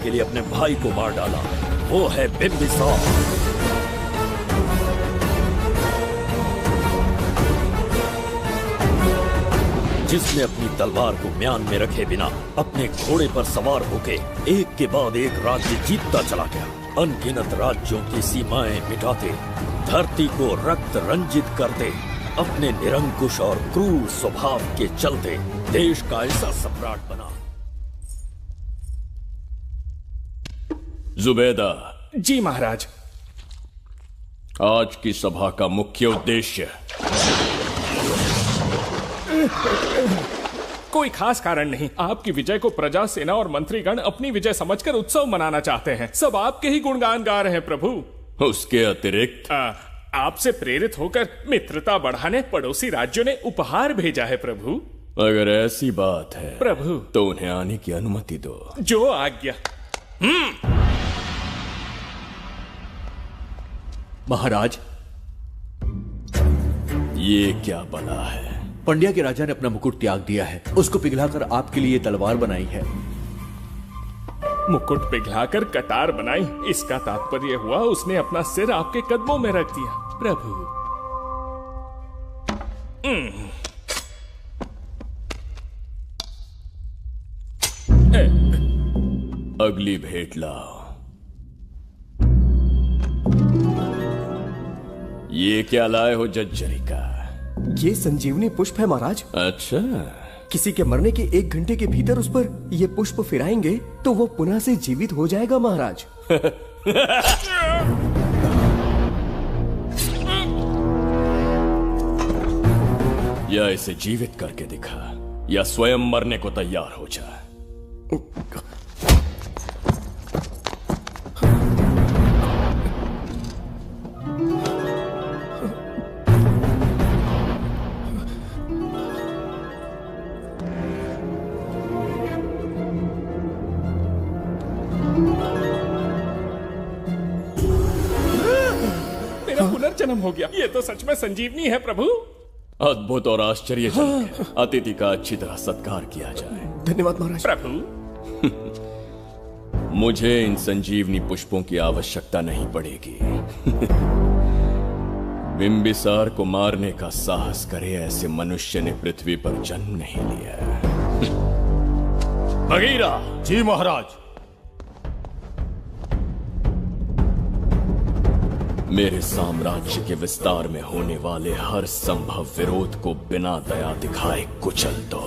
के लिए अपने भाई को मार डाला, वो है बिम्बिसार। जिसने अपनी तलवार को म्यान में रखे बिना अपने घोड़े पर सवार होके एक के बाद एक राज्य जीतता चला गया, अनगिनत राज्यों की सीमाएं मिटाते, धरती को रक्त रंजित करते, अपने निरंकुश और क्रूर स्वभाव के चलते देश का ऐसा सम्राट बना। जुबैदा। जी महाराज। आज की सभा का मुख्य उद्देश्य। कोई खास कारण नहीं। आपकी विजय को प्रजा, सेना और मंत्रीगण अपनी विजय समझकर उत्सव मनाना चाहते हैं। सब आपके ही गुणगान गा रहे हैं प्रभु। उसके अतिरिक्त आपसे प्रेरित होकर मित्रता बढ़ाने पड़ोसी राज्यों ने उपहार भेजा है प्रभु। अगर ऐसी बात है प्रभु तो उन्हें आने की अनुमति दो। जो आज्ञा। महाराज, ये क्या बला है? पंड्या के राजा ने अपना मुकुट त्याग दिया है। उसको पिघलाकर आपके लिए तलवार बनाई है। मुकुट पिघलाकर कटार बनाई, इसका तात्पर्य हुआ उसने अपना सिर आपके कदमों में रख दिया प्रभु। अगली भेंट लाओ। ये क्या लाए हो जज्जरी का? ये संजीवनी पुष्प है महाराज। अच्छा। किसी के मरने के 1 घंटे के भीतर उस पर ये पुष्प फिराएंगे तो वो पुनः से जीवित हो जाएगा महाराज। या इसे जीवित करके दिखा या स्वयं मरने को तैयार हो जा। पुनर्जन्म हो गया। ये तो सच में संजीवनी है प्रभु। अद्भुत और आश्चर्यजनक। अतिथि का अच्छी तरह सत्कार किया जाए। धन्यवाद महाराज। प्रभु मुझे इन संजीवनी पुष्पों की आवश्यकता नहीं पड़ेगी। बिम्बिसार को मारने का साहस करे ऐसे मनुष्य ने पृथ्वी पर जन्म नहीं लिया। बगीरा। जी महाराज। मेरे साम्राज्य के विस्तार में होने वाले हर संभव विरोध को बिना दया दिखाए कुचल दो।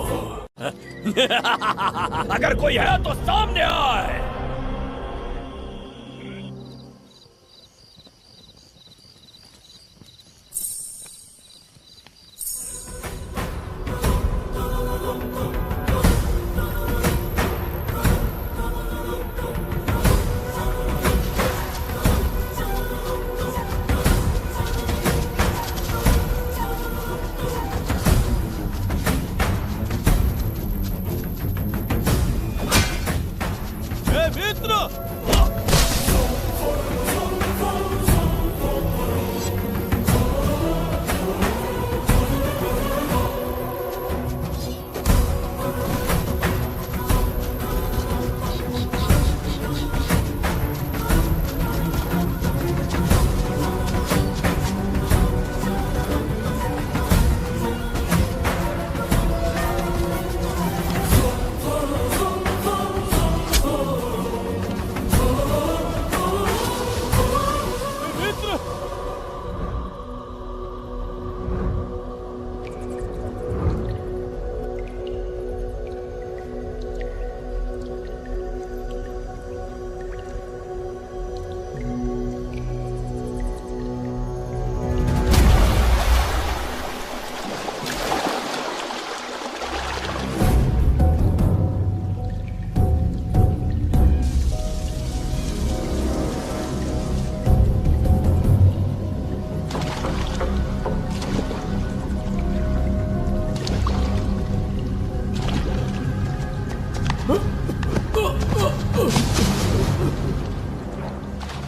अगर कोई है तो सामने आए।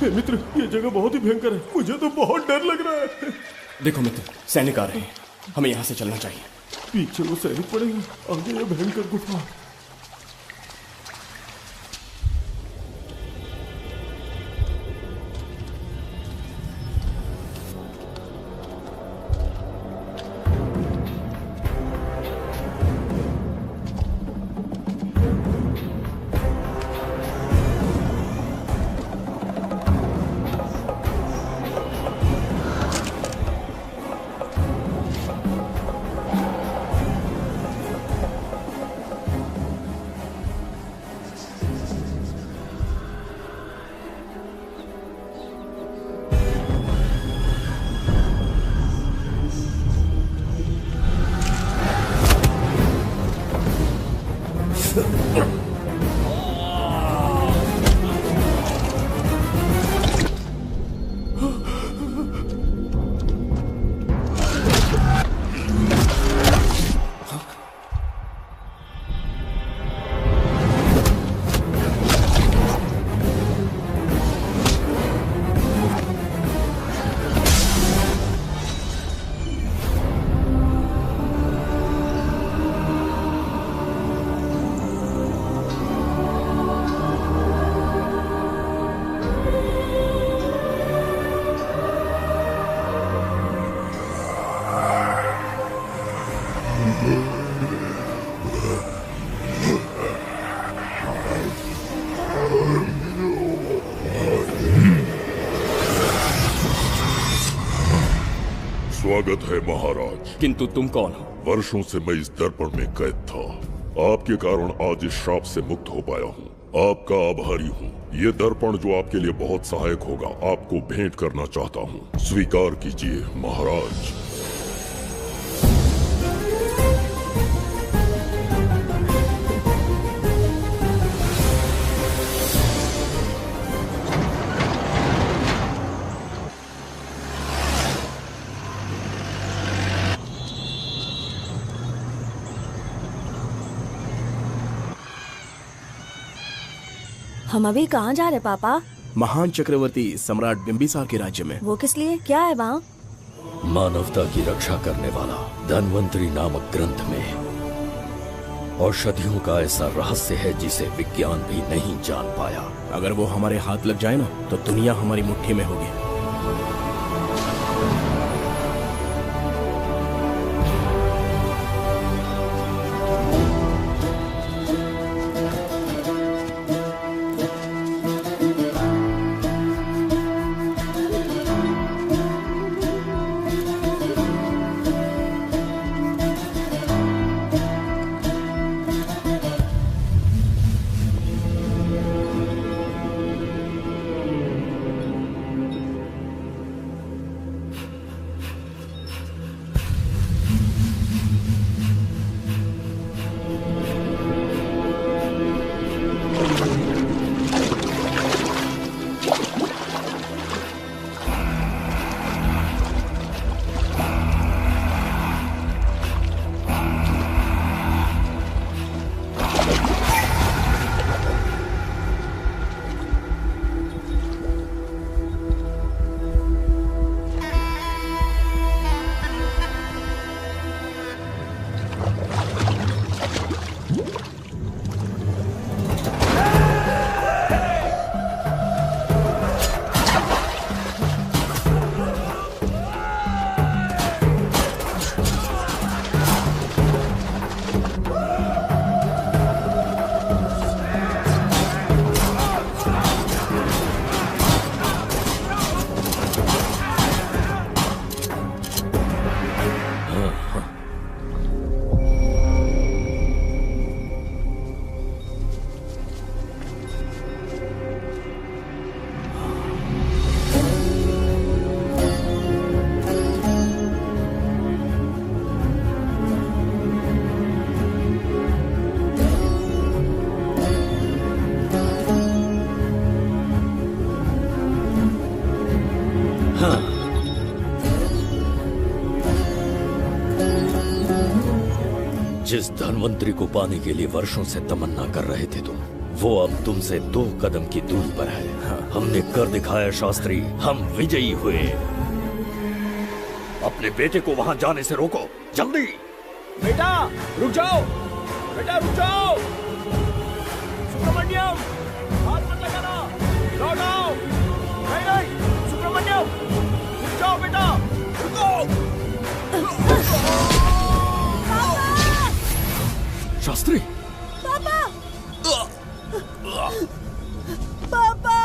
मित्र, ये जगह बहुत ही भयंकर है। मुझे तो बहुत डर लग रहा है। देखो मित्र, सैनिक आ रहे हैं। हमें यहाँ से चलना चाहिए। पीछे वो सैनिक पड़ेंगे, आगे ये भयंकर गुफा। स्वागत है महाराज। किंतु तुम कौन हो? वर्षों से मैं इस दर्पण में कैद था। आपके कारण आज इस श्राप से मुक्त हो पाया हूँ। आपका आभारी हूँ। ये दर्पण जो आपके लिए बहुत सहायक होगा, आपको भेंट करना चाहता हूँ। स्वीकार कीजिए महाराज। हम अभी कहाँ जा रहे पापा? महान चक्रवर्ती सम्राट बिंबिसार के राज्य में। वो किस लिए? क्या है वहाँ? मानवता की रक्षा करने वाला धन्वंतरी नामक ग्रंथ में औषधियों का ऐसा रहस्य है जिसे विज्ञान भी नहीं जान पाया। अगर वो हमारे हाथ लग जाए ना तो दुनिया हमारी मुट्ठी में होगी। जिस धन्वंतरी को पाने के लिए वर्षों से तमन्ना कर रहे थे तुम, वो अब तुमसे 2 कदम की दूरी पर है। हमने कर दिखाया शास्त्री, हम विजयी हुए। अपने बेटे को वहां जाने से रोको, जल्दी। बेटा रुक जाओ, बेटा रुक जाओ। सुब्रमण्यम, हाथ मत लगाना, लौट आओ। नहीं नहीं सुब्रमण्यम, रुक जाओ बेटा, रुको। शास्त्री, पापा, पापा।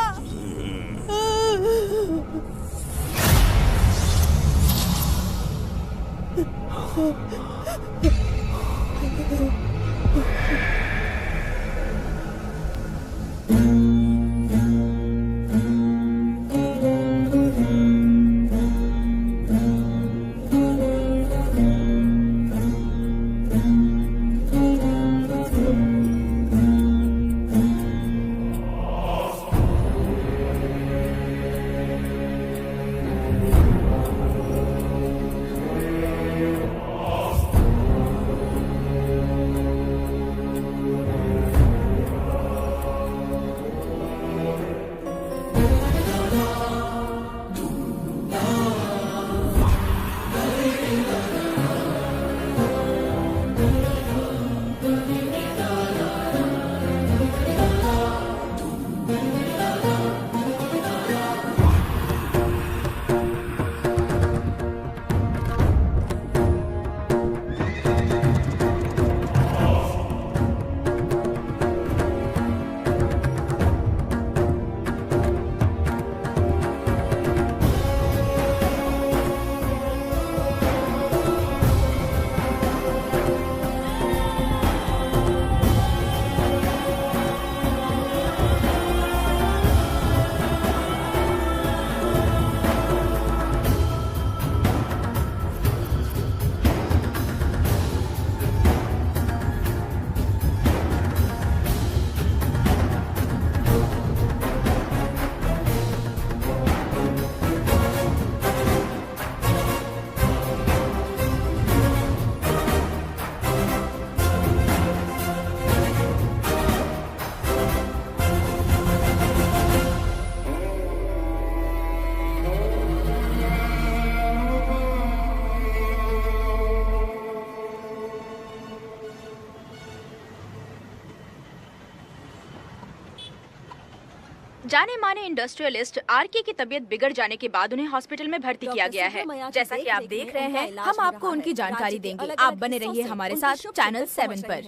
जाने माने इंडस्ट्रियलिस्ट आरके की तबीयत बिगड़ जाने के बाद उन्हें हॉस्पिटल में भर्ती किया गया है। जैसा कि आप देख रहे हैं, हम आपको उनकी जानकारी देंगे। आप बने रहिए हमारे साथ चैनल 7 पर।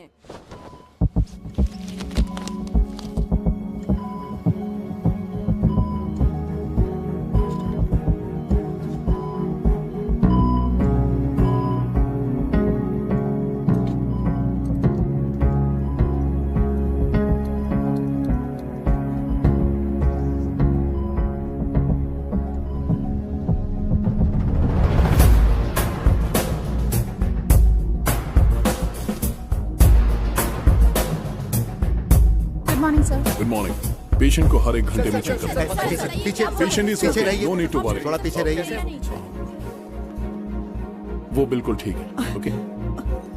Good morning. पेशेंट को हर एक घंटे में चेक करना है। Patient is okay, no need to worry. थोड़ा पीछे रहिए। वो बिल्कुल ठीक है। ओके,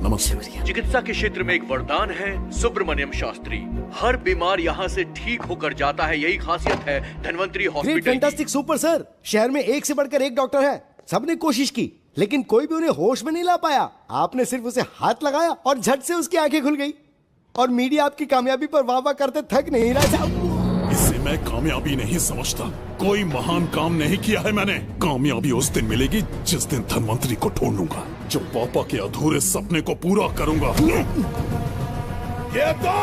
नमस्ते। चिकित्सा के क्षेत्र में एक वरदान है सुब्रमण्यम शास्त्री। हर बीमार यहाँ से ठीक होकर जाता है, यही खासियत है Dhanvantari hospital. Fantastic, super sir. शहर में एक से बढ़कर एक डॉक्टर है। सबने कोशिश की लेकिन कोई भी उन्हें होश में नहीं ला पाया। आपने सिर्फ उसे हाथ लगाया और झट से उसकी आंखें खुल गई। और मीडिया आपकी कामयाबी पर वाह वाह करते थक नहीं रहा। इसे मैं कामयाबी नहीं समझता। कोई महान काम नहीं किया है मैंने। कामयाबी उस दिन मिलेगी जिस दिन धन्वंतरी को ढूंढूंगा, जो पापा के अधूरे सपने को पूरा करूंगा। ये तो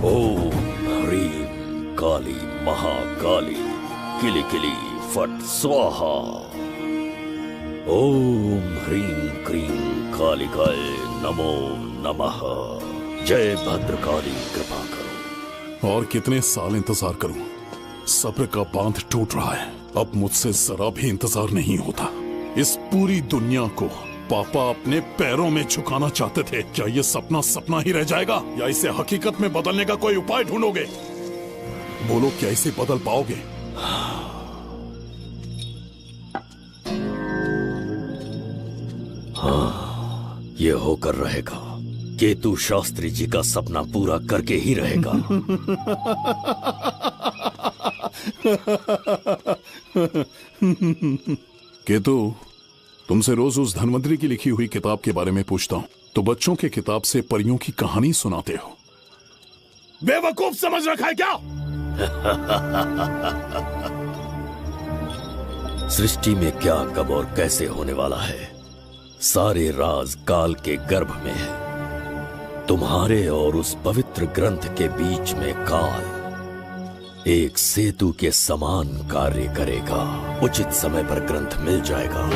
ओम ह्रीं काली महाकाली किली किली फट स्वाहा। ओम ह्रीं क्रीं कालिकाय नमो नमः। जय भद्रकाली, कृपा करो। और कितने साल इंतजार करूं? सब्र का बांध टूट रहा है। अब मुझसे जरा भी इंतजार नहीं होता। इस पूरी दुनिया को पापा अपने पैरों में झुकाना चाहते थे। क्या ये सपना सपना ही रह जाएगा या इसे हकीकत में बदलने का कोई उपाय ढूंढोगे? बोलो, क्या इसे बदल पाओगे? हाँ, ये होकर रहेगा। केतु शास्त्री जी का सपना पूरा करके ही रहेगा। केतु, तुमसे रोज उस धन्वंतरी की लिखी हुई किताब के बारे में पूछता हूँ तो बच्चों के किताब से परियों की कहानी सुनाते हो। बेवकूफ समझ रखा है क्या? सृष्टि में क्या, कब और कैसे होने वाला है, सारे राज काल के गर्भ में है। तुम्हारे और उस पवित्र ग्रंथ के बीच में काल एक सेतु के समान कार्य करेगा। उचित समय पर ग्रंथ मिल जाएगा,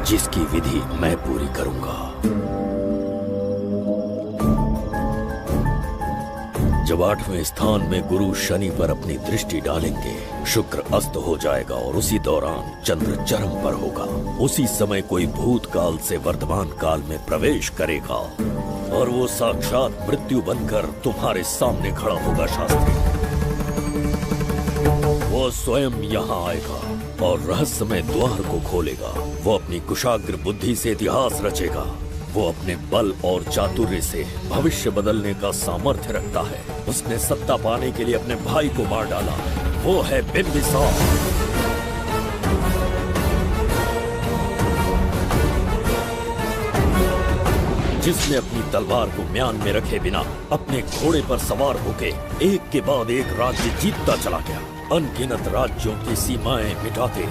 जिसकी विधि मैं पूरी करूंगा। जब 8वें स्थान में गुरु शनि पर अपनी दृष्टि डालेंगे, शुक्र अस्त हो जाएगा और उसी दौरान चंद्र चरम पर होगा। उसी समय कोई भूतकाल से वर्तमान काल में प्रवेश करेगा और वो साक्षात मृत्यु बनकर तुम्हारे सामने खड़ा होगा। शास्त्री, वो स्वयं यहाँ आएगा और रहस्यमय द्वार को खोलेगा। वो अपनी कुशाग्र बुद्धि से इतिहास रचेगा। वो अपने बल और चातुर्य से भविष्य बदलने का सामर्थ्य रखता है। उसने सत्ता पाने के लिए अपने भाई को मार डाला। वो है बिंबिसार। जिसने अपनी तलवार को म्यान में रखे बिना अपने घोड़े पर सवार होके एक के बाद एक राज्य जीतता चला गया। अनगिनत राज्यों की सीमाएं मिटाते,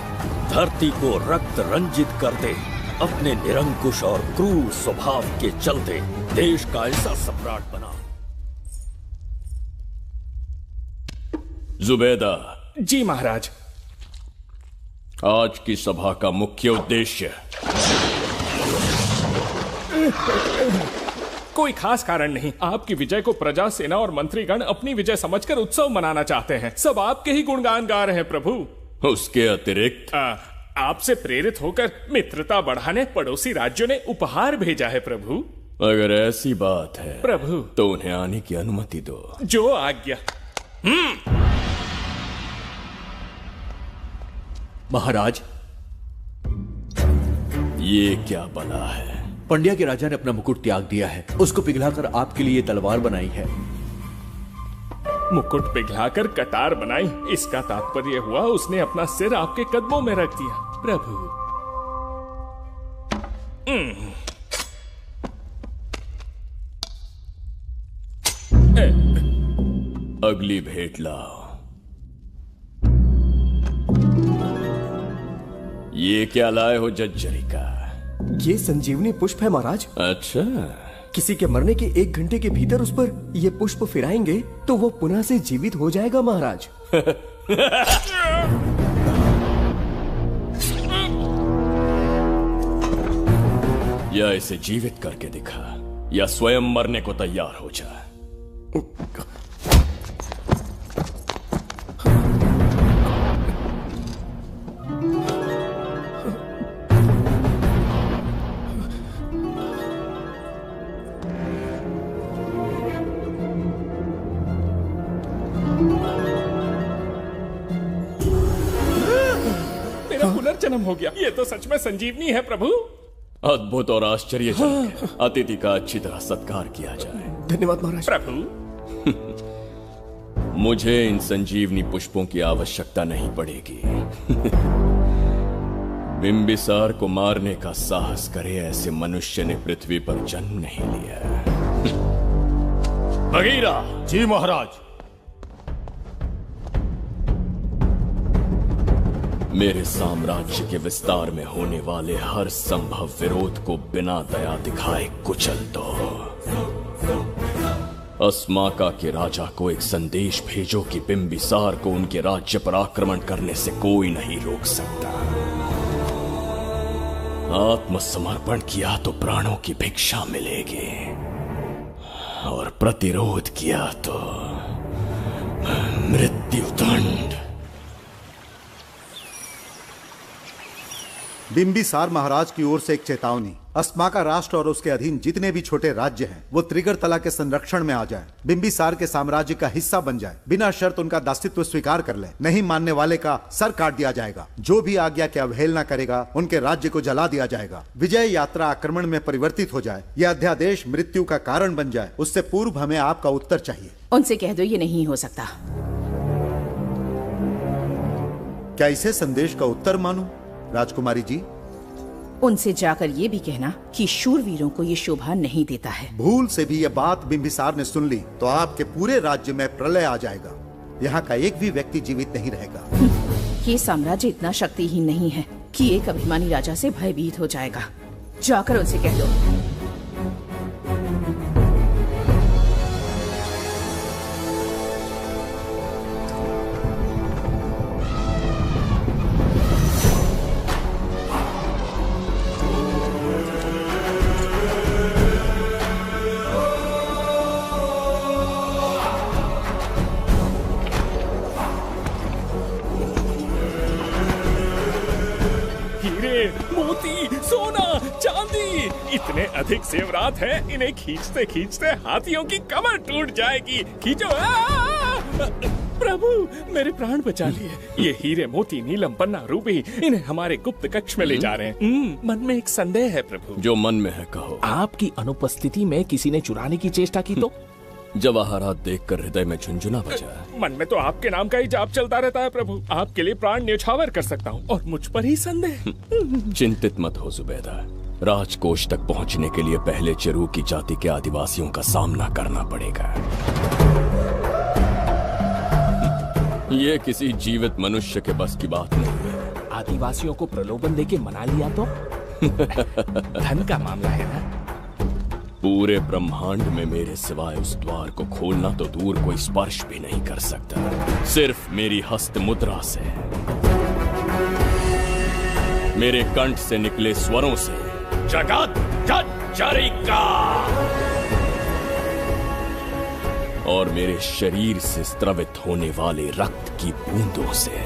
धरती को रक्त रंजित करते, अपने निरंकुश और क्रूर स्वभाव के चलते देश का ऐसा सम्राट बना। जुबैदा। जी महाराज। आज की सभा का मुख्य उद्देश्य कोई खास कारण नहीं। आपकी विजय को प्रजा, सेना और मंत्रीगण अपनी विजय समझकर उत्सव मनाना चाहते हैं। सब आपके ही गुणगान गा रहे हैं प्रभु। उसके अतिरिक्त आपसे प्रेरित होकर मित्रता बढ़ाने पड़ोसी राज्यों ने उपहार भेजा है प्रभु। अगर ऐसी बात है प्रभु तो उन्हें आने की अनुमति दो। जो आज्ञा। महाराज, ये क्या बला है? पंड्या के राजा ने अपना मुकुट त्याग दिया है। उसको पिघलाकर आपके लिए तलवार बनाई है। मुकुट पिघलाकर कटार बनाई, इसका तात्पर्य हुआ उसने अपना सिर आपके कदमों में रख दिया प्रभु। अगली भेंट लाओ। ये क्या लाए हो जज्जरी का? ये संजीवनी पुष्प है महाराज। अच्छा। किसी के मरने के 1 घंटे के भीतर उस पर ये पुष्प फिराएंगे तो वो पुनः से जीवित हो जाएगा महाराज। या इसे जीवित करके दिखा या स्वयं मरने को तैयार हो जा। पुनर्जन्म हो गया। ये तो सच में संजीवनी है प्रभु। अद्भुत और आश्चर्यजनक है। अतिथि का अच्छी तरह सत्कार किया जाए। धन्यवाद महाराज। प्रभु मुझे इन संजीवनी पुष्पों की आवश्यकता नहीं पड़ेगी। बिंबिसार को मारने का साहस करे ऐसे मनुष्य ने पृथ्वी पर जन्म नहीं लिया। बगीरा। जी महाराज। मेरे साम्राज्य के विस्तार में होने वाले हर संभव विरोध को बिना दया दिखाए कुचल दो। अस्माका के राजा को एक संदेश भेजो कि बिंबिसार को उनके राज्य पर आक्रमण करने से कोई नहीं रोक सकता। आत्मसमर्पण किया तो प्राणों की भिक्षा मिलेगी और प्रतिरोध किया तो मृत्युदंड। बिंबिसार महाराज की ओर से एक चेतावनी। अस्माका राष्ट्र और उसके अधीन जितने भी छोटे राज्य हैं वो त्रिगर्तला के संरक्षण में आ जाएं, बिंबिसार के साम्राज्य का हिस्सा बन जाए, बिना शर्त उनका दासत्व स्वीकार कर ले। नहीं मानने वाले का सर काट दिया जाएगा। जो भी आज्ञा की अवहेलना करेगा उनके राज्य को जला दिया जाएगा। विजय यात्रा आक्रमण में परिवर्तित हो जाए, यह अध्यादेश मृत्यु का कारण बन जाए, उससे पूर्व हमें आपका उत्तर चाहिए। उनसे कह दो ये नहीं हो सकता। क्या इसे संदेश का उत्तर मानूं? राजकुमारी जी, उनसे जाकर ये भी कहना कि शूरवीरों को ये शोभा नहीं देता है। भूल से भी ये बात बिंबिसार ने सुन ली तो आपके पूरे राज्य में प्रलय आ जाएगा। यहाँ का एक भी व्यक्ति जीवित नहीं रहेगा। ये साम्राज्य इतना शक्तिहीन नहीं है कि एक अभिमानी राजा से भयभीत हो जाएगा। जाकर उनसे कह दो। इतने अधिक जेवरात हैं, इन्हें खींचते खींचते हाथियों की कमर टूट जाएगी। खींचो। प्रभु मेरे प्राण बचा लिए। ये हीरे मोती नीलम पन्ना रूबी इन्हें हमारे गुप्त कक्ष में ले जा रहे हैं। मन में एक संदेह है प्रभु। जो मन में है कहो। आपकी अनुपस्थिति में किसी ने चुराने की चेष्टा की तो? जवाहरात देखकर हृदय में झुंझुना बजा। मन में तो आपके नाम का ही जाप चलता रहता है प्रभु। आपके लिए प्राण न्यौछावर कर सकता हूँ और मुझ पर ही संदेह। चिंतित मत हो जुबैदा। राजकोष तक पहुंचने के लिए पहले चिरूकी जाति के आदिवासियों का सामना करना पड़ेगा। ये किसी जीवित मनुष्य के बस की बात नहीं है। आदिवासियों को प्रलोभन देके मना लिया तो? धन का मामला है ना? पूरे ब्रह्मांड में मेरे सिवाय उस द्वार को खोलना तो दूर कोई स्पर्श भी नहीं कर सकता। सिर्फ मेरी हस्त मुद्रा से, मेरे कंठ से निकले स्वरों से जगत जज्जरी का और मेरे शरीर से स्रवित होने वाले रक्त की बूंदों से।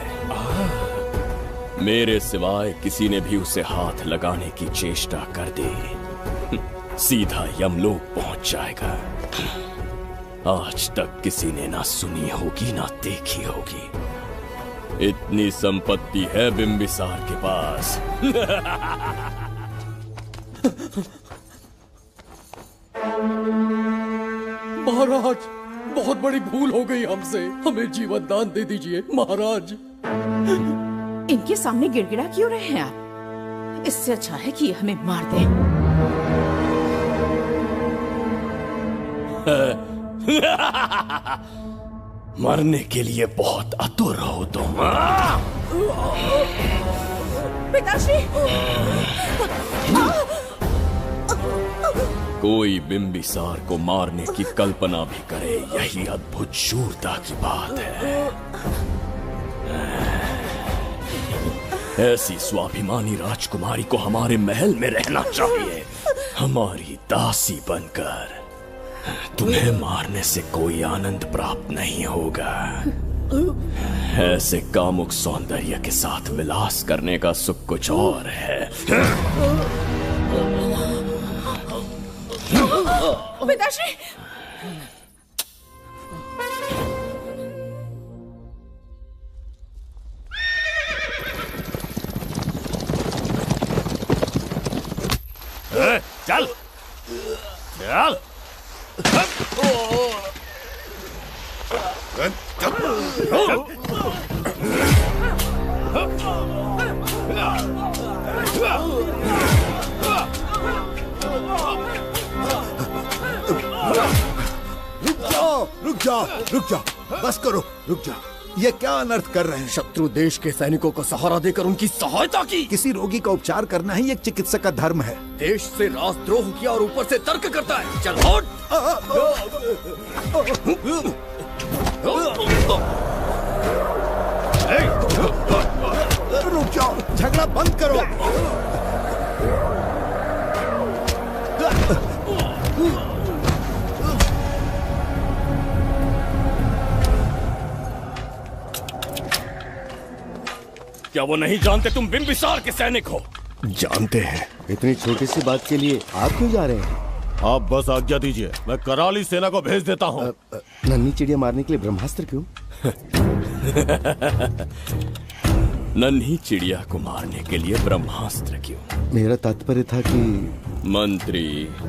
मेरे सिवाय किसी ने भी उसे हाथ लगाने की चेष्टा कर दी, सीधा यमलोक पहुंच जाएगा। आज तक किसी ने ना सुनी होगी ना देखी होगी। इतनी संपत्ति है बिंबिसार के पास। महाराज, बहुत बड़ी भूल हो गई हमसे। हमें जीवन दान दे दीजिए महाराज। इनके सामने गिड़गिड़ा क्यों रहे हैं आप? इससे अच्छा है कि हमें मार दें। मरने के लिए बहुत आतुर हो तुम। पिताश्री! कोई बिंबिसार को मारने की कल्पना भी करे, यही अद्भुत शूरता की बात है। ऐसी स्वाभिमानी राजकुमारी को हमारे महल में रहना चाहिए, हमारी दासी बनकर। तुम्हें मारने से कोई आनंद प्राप्त नहीं होगा। ऐसे कामुक सौंदर्य के साथ विलास करने का सुख कुछ और है। पिताश्री! चल चल। रुक जाओ, बस करो, रुक जाओ। ये क्या अनर्थ कर रहे हैं? शत्रु देश के सैनिकों को सहारा देकर उनकी सहायता की। किसी रोगी का उपचार करना ही एक चिकित्सक का धर्म है। देश से राजद्रोह किया और ऊपर से तर्क करता है। चल हट। रुक जाओ, झगड़ा बंद करो। क्या वो नहीं जानते तुम बिंबिसार के सैनिक हो? जानते हैं। इतनी छोटी सी बात के लिए आप क्यों जा रहे हैं? आप बस आज्ञा दीजिए, मैं कराली सेना को भेज देता हूँ। नन्ही चिड़िया मारने के लिए ब्रह्मास्त्र क्यों? नन्ही चिड़िया को मारने के लिए ब्रह्मास्त्र क्यों? मेरा तात्पर्य था कि मंत्री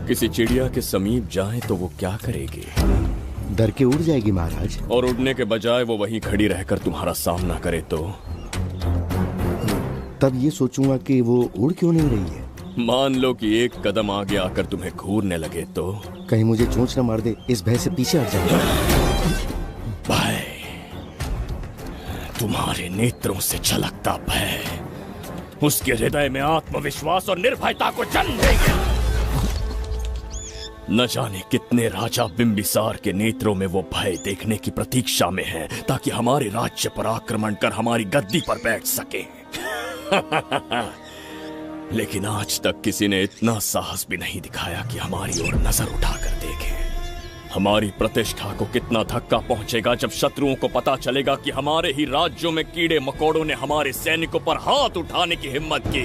किसी चिड़िया के समीप जाए तो वो क्या करेगी? डर के उड़ जाएगी महाराज। और उड़ने के बजाय वो वहीं खड़ी रहकर तुम्हारा सामना करे तो? तब ये सोचूंगा कि वो उड़ क्यों नहीं रही है। मान लो कि एक कदम आगे आकर तुम्हें घूरने लगे तो? कहीं मुझे चोंच न मार दे, इस भय से पीछे हट जाऊंगा। भय, तुम्हारे नेत्रों से झलकता भय उसके हृदय में आत्मविश्वास और निर्भयता को जन्म देगा। न जाने कितने राजा बिंबिसार के नेत्रों में वो भय देखने की प्रतीक्षा में हैं, ताकि हमारे राज्य पर आक्रमण कर हमारी गद्दी पर बैठ सके। लेकिन आज तक किसी ने इतना साहस भी नहीं दिखाया कि हमारी ओर नजर उठाकर देखे। हमारी प्रतिष्ठा को कितना धक्का पहुंचेगा जब शत्रुओं को पता चलेगा कि हमारे ही राज्यों में कीड़े मकोड़ों ने हमारे सैनिकों पर हाथ उठाने की हिम्मत की।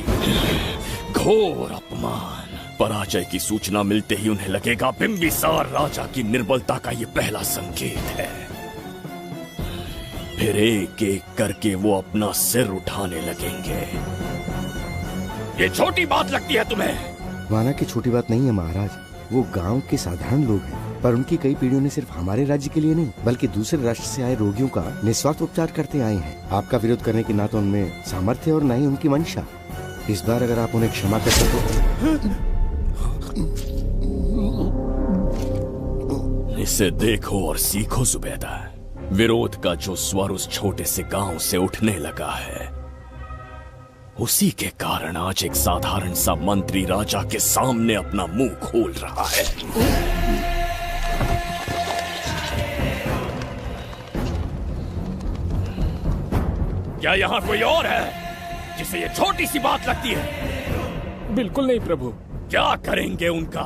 घोर अपमान। पराजय की सूचना मिलते ही उन्हें लगेगा बिंबिसार राजा की निर्बलता का ये पहला संकेत है। फिर एक एक करके वो अपना सिर उठाने लगेंगे। ये छोटी बात लगती है तुम्हें? माना कि छोटी बात नहीं है महाराज। वो गांव के साधारण लोग हैं, पर उनकी कई पीढ़ियों ने सिर्फ हमारे राज्य के लिए नहीं बल्कि दूसरे राष्ट्र से आए रोगियों का निस्वार्थ उपचार करते आए हैं। आपका विरोध करने की ना तो उनमें सामर्थ्य और ना ही उनकी मंशा। इस बार अगर आप उन्हें क्षमा कर सको। इसे देखो और सीखो जुबैदा। विरोध का जो स्वर उस छोटे से गांव से उठने लगा है, उसी के कारण आज एक साधारण सा मंत्री राजा के सामने अपना मुंह खोल रहा है। क्या यहाँ कोई और है जिसे ये छोटी सी बात लगती है? बिल्कुल नहीं प्रभु। क्या करेंगे उनका?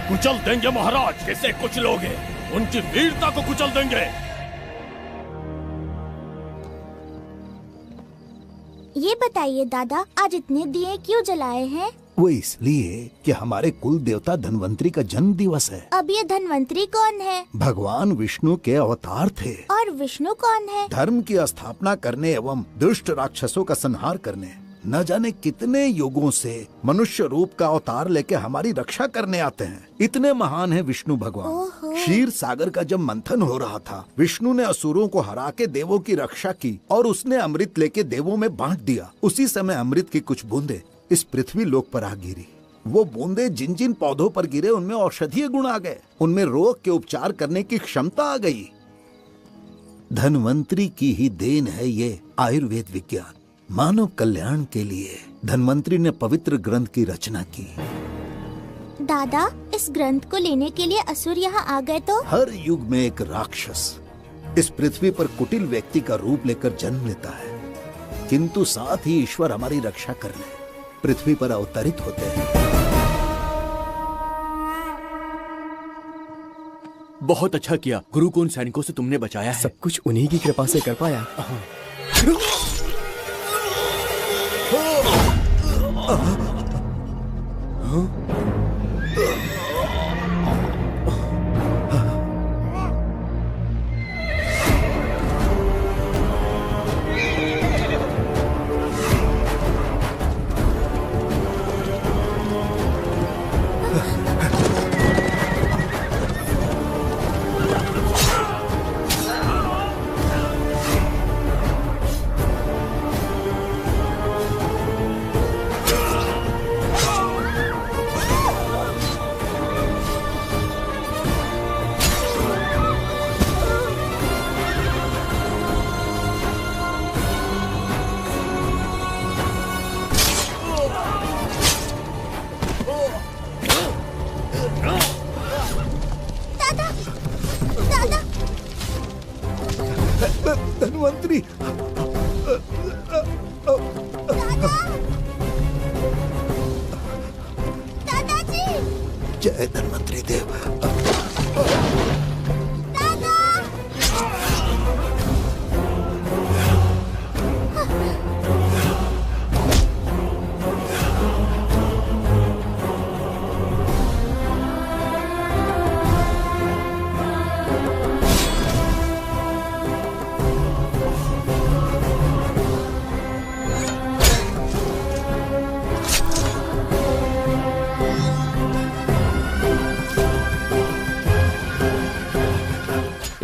कुचल देंगे महाराज। किसे कुचलोगे? उनकी वीरता को कुचल देंगे। ये बताइए दादा, आज इतने दिए क्यों जलाए हैं? वो इसलिए कि हमारे कुल देवता धन्वंतरी का जन्म दिवस है। अब ये धन्वंतरी कौन है? भगवान विष्णु के अवतार थे। और विष्णु कौन है? धर्म की स्थापना करने एवं दुष्ट राक्षसों का संहार करने न जाने कितने युगों से मनुष्य रूप का अवतार लेके हमारी रक्षा करने आते हैं। इतने महान है विष्णु भगवान। क्षीर सागर का जब मंथन हो रहा था, विष्णु ने असुरों को हरा के देवों की रक्षा की और उसने अमृत लेके देवों में बांट दिया। उसी समय अमृत की कुछ बूंदे इस पृथ्वी लोक पर आ गिरी। वो बूंदे जिन जिन पौधों पर गिरे उनमें औषधीय गुण आ गए, उनमें रोग के उपचार करने की क्षमता आ गई। धन्वंतरी की ही देन है ये आयुर्वेद विज्ञान। मानव कल्याण के लिए धन्वंतरी ने पवित्र ग्रंथ की रचना की। दादा, इस ग्रंथ को लेने के लिए असुर यहाँ आ गए तो? हर युग में एक राक्षस इस पृथ्वी पर कुटिल व्यक्ति का रूप लेकर जन्म लेता है, किंतु साथ ही ईश्वर हमारी रक्षा करने पृथ्वी पर अवतरित होते हैं। बहुत अच्छा किया गुरु को उन सैनिकों से तुमने बचाया है। सब कुछ उन्हीं की कृपा से कर पाया। धन्वंतरी, दादाजी, जय धन्वंतरी देव।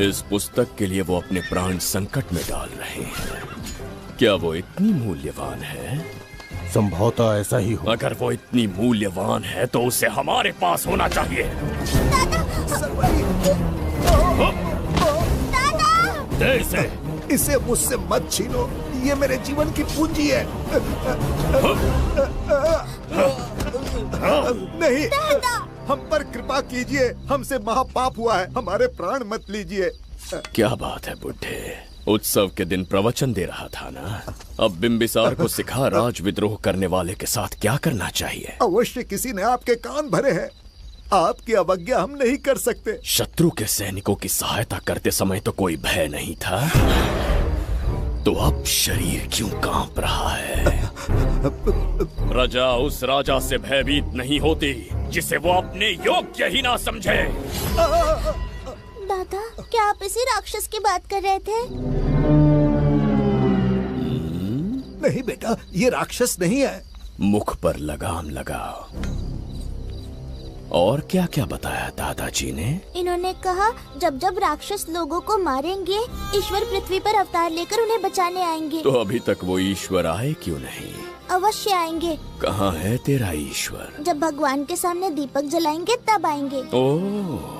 इस पुस्तक के लिए वो अपने प्राण संकट में डाल रहे हैं। क्या वो इतनी मूल्यवान है? संभवतः ऐसा ही हो। अगर वो इतनी मूल्यवान है तो उसे हमारे पास होना चाहिए। दे इसे। इसे मुझसे मत छीनो, ये मेरे जीवन की पूंजी है। नहीं, हम पर कृपा कीजिए, हमसे महापाप हुआ है, हमारे प्राण मत लीजिए। क्या बात है बुड्ढे, उत्सव के दिन प्रवचन दे रहा था ना। अब बिंबिसार को सिखा राज विद्रोह करने वाले के साथ क्या करना चाहिए। अवश्य किसी ने आपके कान भरे हैं, आपकी अवज्ञा हम नहीं कर सकते। शत्रु के सैनिकों की सहायता करते समय तो कोई भय नहीं था, तो अब शरीर क्यों कांप रहा है? प्रजा उस राजा से भयभीत नहीं होती जिसे वो अपने योग्य ही ना समझे। दादा, क्या आप इसी राक्षस की बात कर रहे थे? नहीं बेटा, ये राक्षस नहीं है। मुख पर लगाम लगाओ। और क्या क्या बताया दादाजी ने? इन्होंने कहा जब जब राक्षस लोगों को मारेंगे, ईश्वर पृथ्वी पर अवतार लेकर उन्हें बचाने आएंगे। तो अभी तक वो ईश्वर आए क्यों नहीं? अवश्य आएंगे। कहाँ है तेरा ईश्वर? जब भगवान के सामने दीपक जलाएंगे तब आएंगे। ओह,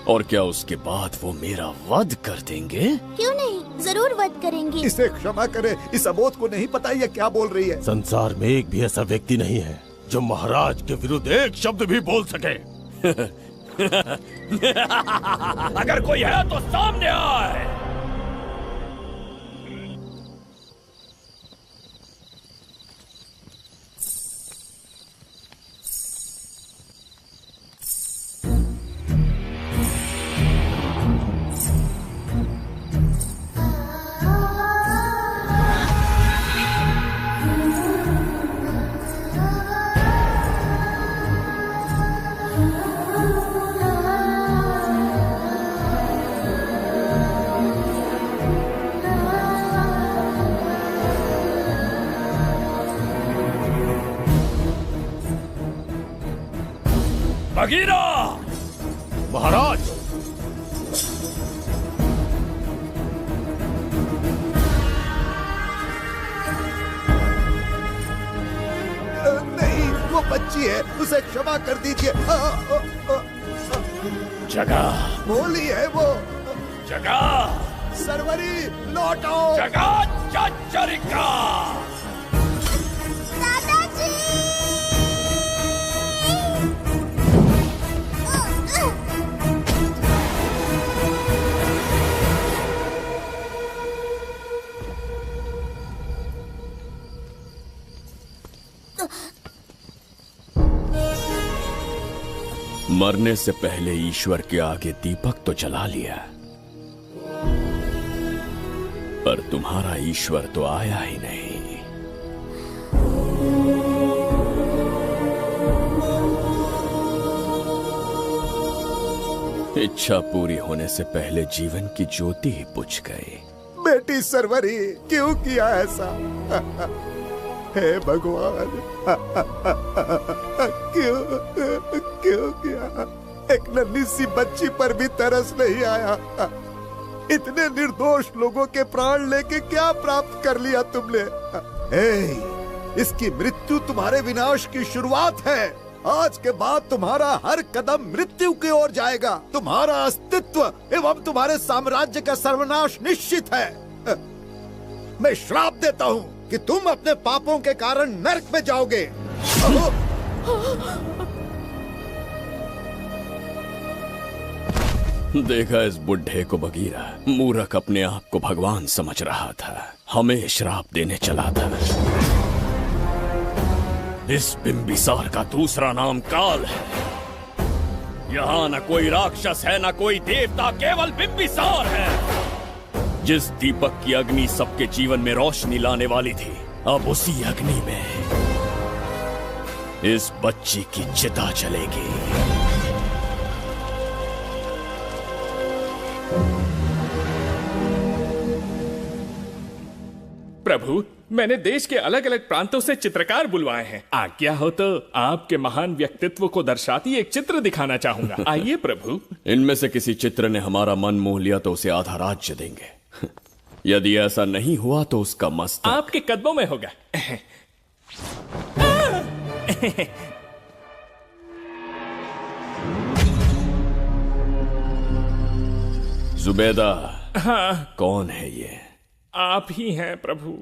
और क्या उसके बाद वो मेरा वध कर देंगे? क्यों नहीं, जरूर वध करेंगे। इसे क्षमा करे, इस अबोध को नहीं पता ये क्या बोल रही है। संसार में एक भी ऐसा व्यक्ति नहीं है जो महाराज के विरुद्ध एक शब्द भी बोल सके। अगर कोई है तो सामने आए। बगीरा! महाराज, नहीं, वो बच्ची है, उसे क्षमा कर दीजिए। जगह भोली है वो। जगा सरवरी लौटो। जगा चचरिका। दादाजी। मरने से पहले ईश्वर के आगे दीपक तो जला लिया, पर तुम्हारा ईश्वर तो आया ही नहीं। इच्छा पूरी होने से पहले जीवन की ज्योति ही बुझ गई। बेटी सरवरी, क्यों किया ऐसा? हे भगवान, क्यों किया? एक नन्ही सी बच्ची पर भी तरस नहीं आया। इतने निर्दोष लोगों के प्राण लेके क्या प्राप्त कर लिया तुमने? इसकी मृत्यु तुम्हारे विनाश की शुरुआत है। आज के बाद तुम्हारा हर कदम मृत्यु की ओर जाएगा। तुम्हारा अस्तित्व एवं तुम्हारे साम्राज्य का सर्वनाश निश्चित है। मैं श्राप देता हूँ कि तुम अपने पापों के कारण नरक में जाओगे। देखा इस बुढ़े को बगीरा, मूर्ख अपने आप को भगवान समझ रहा था, हमें श्राप देने चला था। इस बिंबिसार का दूसरा नाम काल है। यहाँ न कोई राक्षस है न कोई देवता, केवल बिंबिसार है। जिस दीपक की अग्नि सबके जीवन में रोशनी लाने वाली थी, अब उसी अग्नि में इस बच्ची की चिता जलेगी। प्रभु, मैंने देश के अलग अलग प्रांतों से चित्रकार बुलवाए हैं। आज्ञा हो तो आपके महान व्यक्तित्व को दर्शाती एक चित्र दिखाना चाहूंगा। आइए प्रभु। इनमें से किसी चित्र ने हमारा मन मोह लिया तो उसे आधा राज्य देंगे। यदि ऐसा नहीं हुआ तो उसका मस्तक आपके कदमों में होगा। जुबैदा। हाँ। कौन है ये? आप ही हैं प्रभु।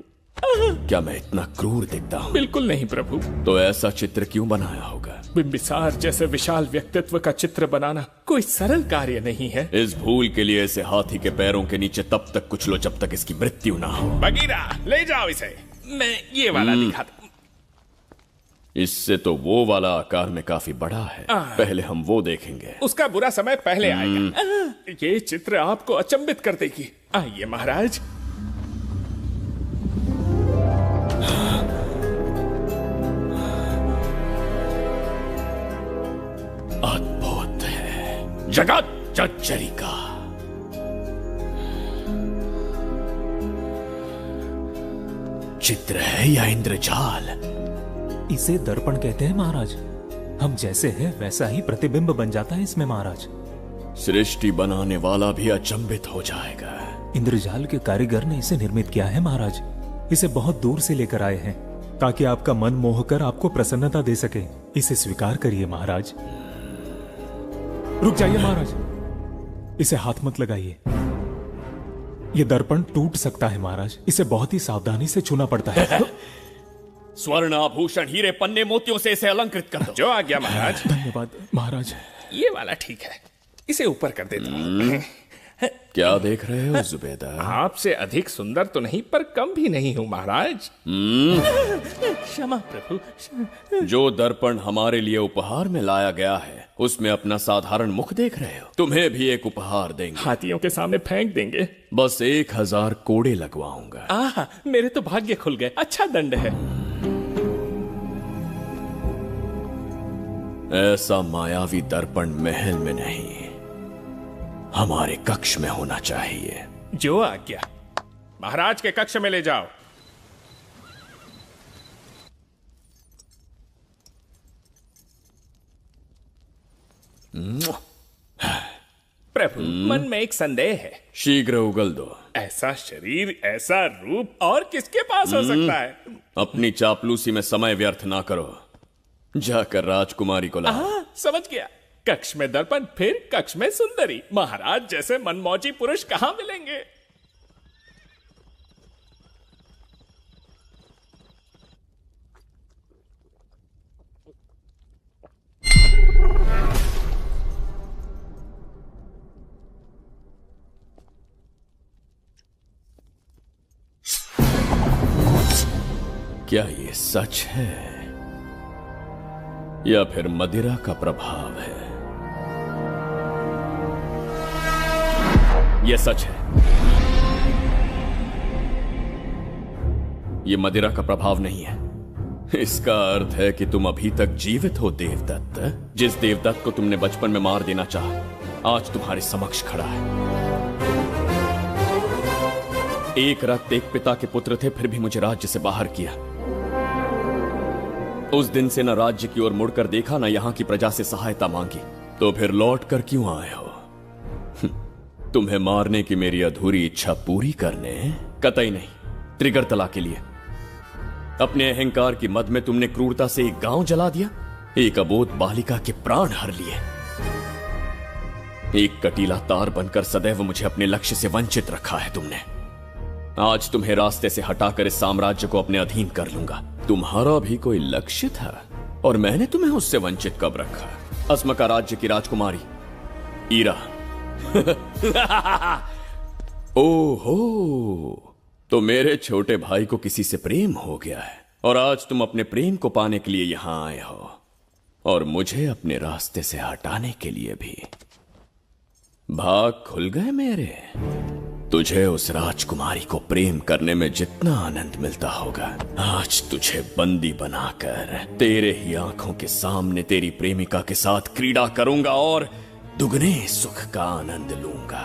क्या मैं इतना क्रूर दिखता हूँ? बिल्कुल नहीं प्रभु। तो ऐसा चित्र क्यों बनाया होगा? बिंबिसार जैसे विशाल व्यक्तित्व का चित्र बनाना कोई सरल कार्य नहीं है। इस भूल के लिए इसे हाथी के पैरों के नीचे तब तक कुचलो जब तक इसकी मृत्यु ना हो। बगीरा, ले जाओ इसे। मैं ये वाला दिखाता। इससे तो वो वाला आकार में काफी बड़ा है। पहले हम वो देखेंगे। उसका बुरा समय पहले आएगा। ये चित्र आपको अचंभित कर देगी। आइए महाराज। अद्भुत है। जगत चचरिका। चित्र है या इंद्रजाल? इसे दर्पण कहते हैं महाराज। हम जैसे हैं वैसा ही प्रतिबिंब बन जाता है इसमें महाराज। सृष्टि बनाने वाला भी अचंभित हो जाएगा। इंद्रजाल के कारीगर ने इसे निर्मित किया है महाराज। इसे बहुत दूर से लेकर आए हैं ताकि आपका मन मोह कर आपको प्रसन्नता दे सके। इसे स्वीकार करिए महाराज। रुक जाइए महाराज, इसे हाथ मत लगाइए। ये दर्पण टूट सकता है महाराज। इसे बहुत ही सावधानी से छूना पड़ता है। स्वर्ण आभूषण हीरे पन्ने मोतियों से इसे अलंकृत कर दो। जो आ गया महाराज। धन्यवाद महाराज। ये वाला ठीक है, इसे ऊपर कर देता हूं। क्या देख रहे हो जुबैदा? आपसे अधिक सुंदर तो नहीं पर कम भी नहीं हूं महाराज। क्षमा प्रभु। जो दर्पण हमारे लिए उपहार में लाया गया है उसमें अपना साधारण मुख देख रहे हो। तुम्हें भी एक उपहार देंगे। हाथियों के सामने फेंक देंगे। बस 1000 कोड़े लगवाऊंगा। आहा, मेरे तो भाग्य खुल गए। अच्छा दंड है। ऐसा मायावी दर्पण महल में नहीं, हमारे कक्ष में होना चाहिए। जो आज्ञा। महाराज के कक्ष में ले जाओ। प्रभु, मन में एक संदेह है। शीघ्र उगल दो। ऐसा शरीर, ऐसा रूप और किसके पास हो सकता है? अपनी चापलूसी में समय व्यर्थ ना करो। जाकर राजकुमारी को लाओ। समझ गया। कक्ष में दर्पण, फिर कक्ष में सुंदरी। महाराज जैसे मनमौजी पुरुष कहाँ मिलेंगे। क्या ये सच है या फिर मदिरा का प्रभाव है? यह सच है। यह मदिरा का प्रभाव नहीं है। इसका अर्थ है कि तुम अभी तक जीवित हो देवदत्त। जिस देवदत्त को तुमने बचपन में मार देना चाहा, आज तुम्हारे समक्ष खड़ा है। एक रक्त एक पिता के पुत्र थे, फिर भी मुझे राज्य से बाहर किया। उस दिन से न राज्य की ओर मुड़कर देखा, न यहां की प्रजा से सहायता मांगी। तो फिर लौट कर क्यों आए हो? तुम्हें मारने की मेरी अधूरी इच्छा पूरी करने? कतई नहीं, त्रिगर्तला के लिए। अपने अहंकार की मद में तुमने क्रूरता से एक गांव जला दिया, एक अबोध बालिका के प्राण हर लिए। एक कटीला तार बनकर सदैव मुझे अपने लक्ष्य से वंचित रखा है तुमने। आज तुम्हें रास्ते से हटाकर इस साम्राज्य को अपने अधीन कर लूंगा। तुम्हारा भी कोई लक्ष्य था और मैंने तुम्हें उससे वंचित कब रखा? अस्मका राज्य की राजकुमारी ईरा। ओहो, तो मेरे छोटे भाई को किसी से प्रेम हो गया है और आज तुम अपने प्रेम को पाने के लिए यहां आए हो और मुझे अपने रास्ते से हटाने के लिए भी। भाग खुल गए मेरे। तुझे उस राजकुमारी को प्रेम करने में जितना आनंद मिलता होगा, आज तुझे बंदी बनाकर तेरे ही आंखों के सामने तेरी प्रेमिका के साथ क्रीड़ा करूंगा और दुगने सुख का आनंद लूंगा।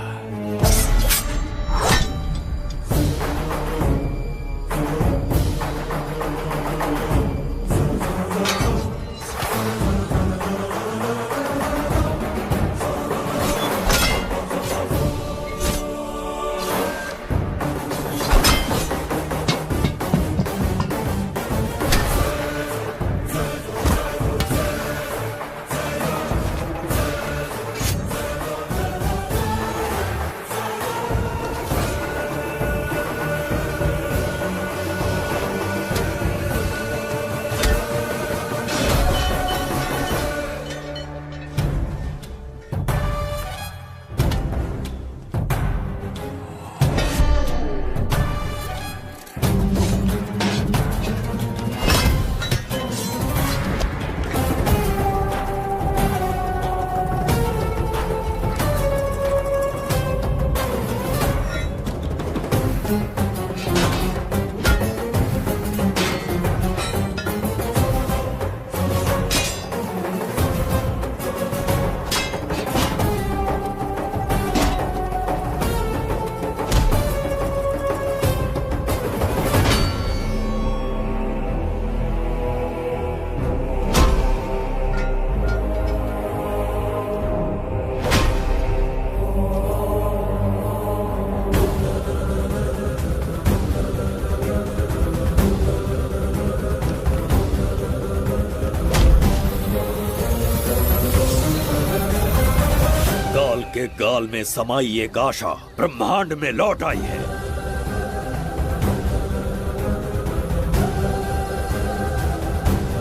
के गाल में समाई एक आशा ब्रह्मांड में लौट आई है।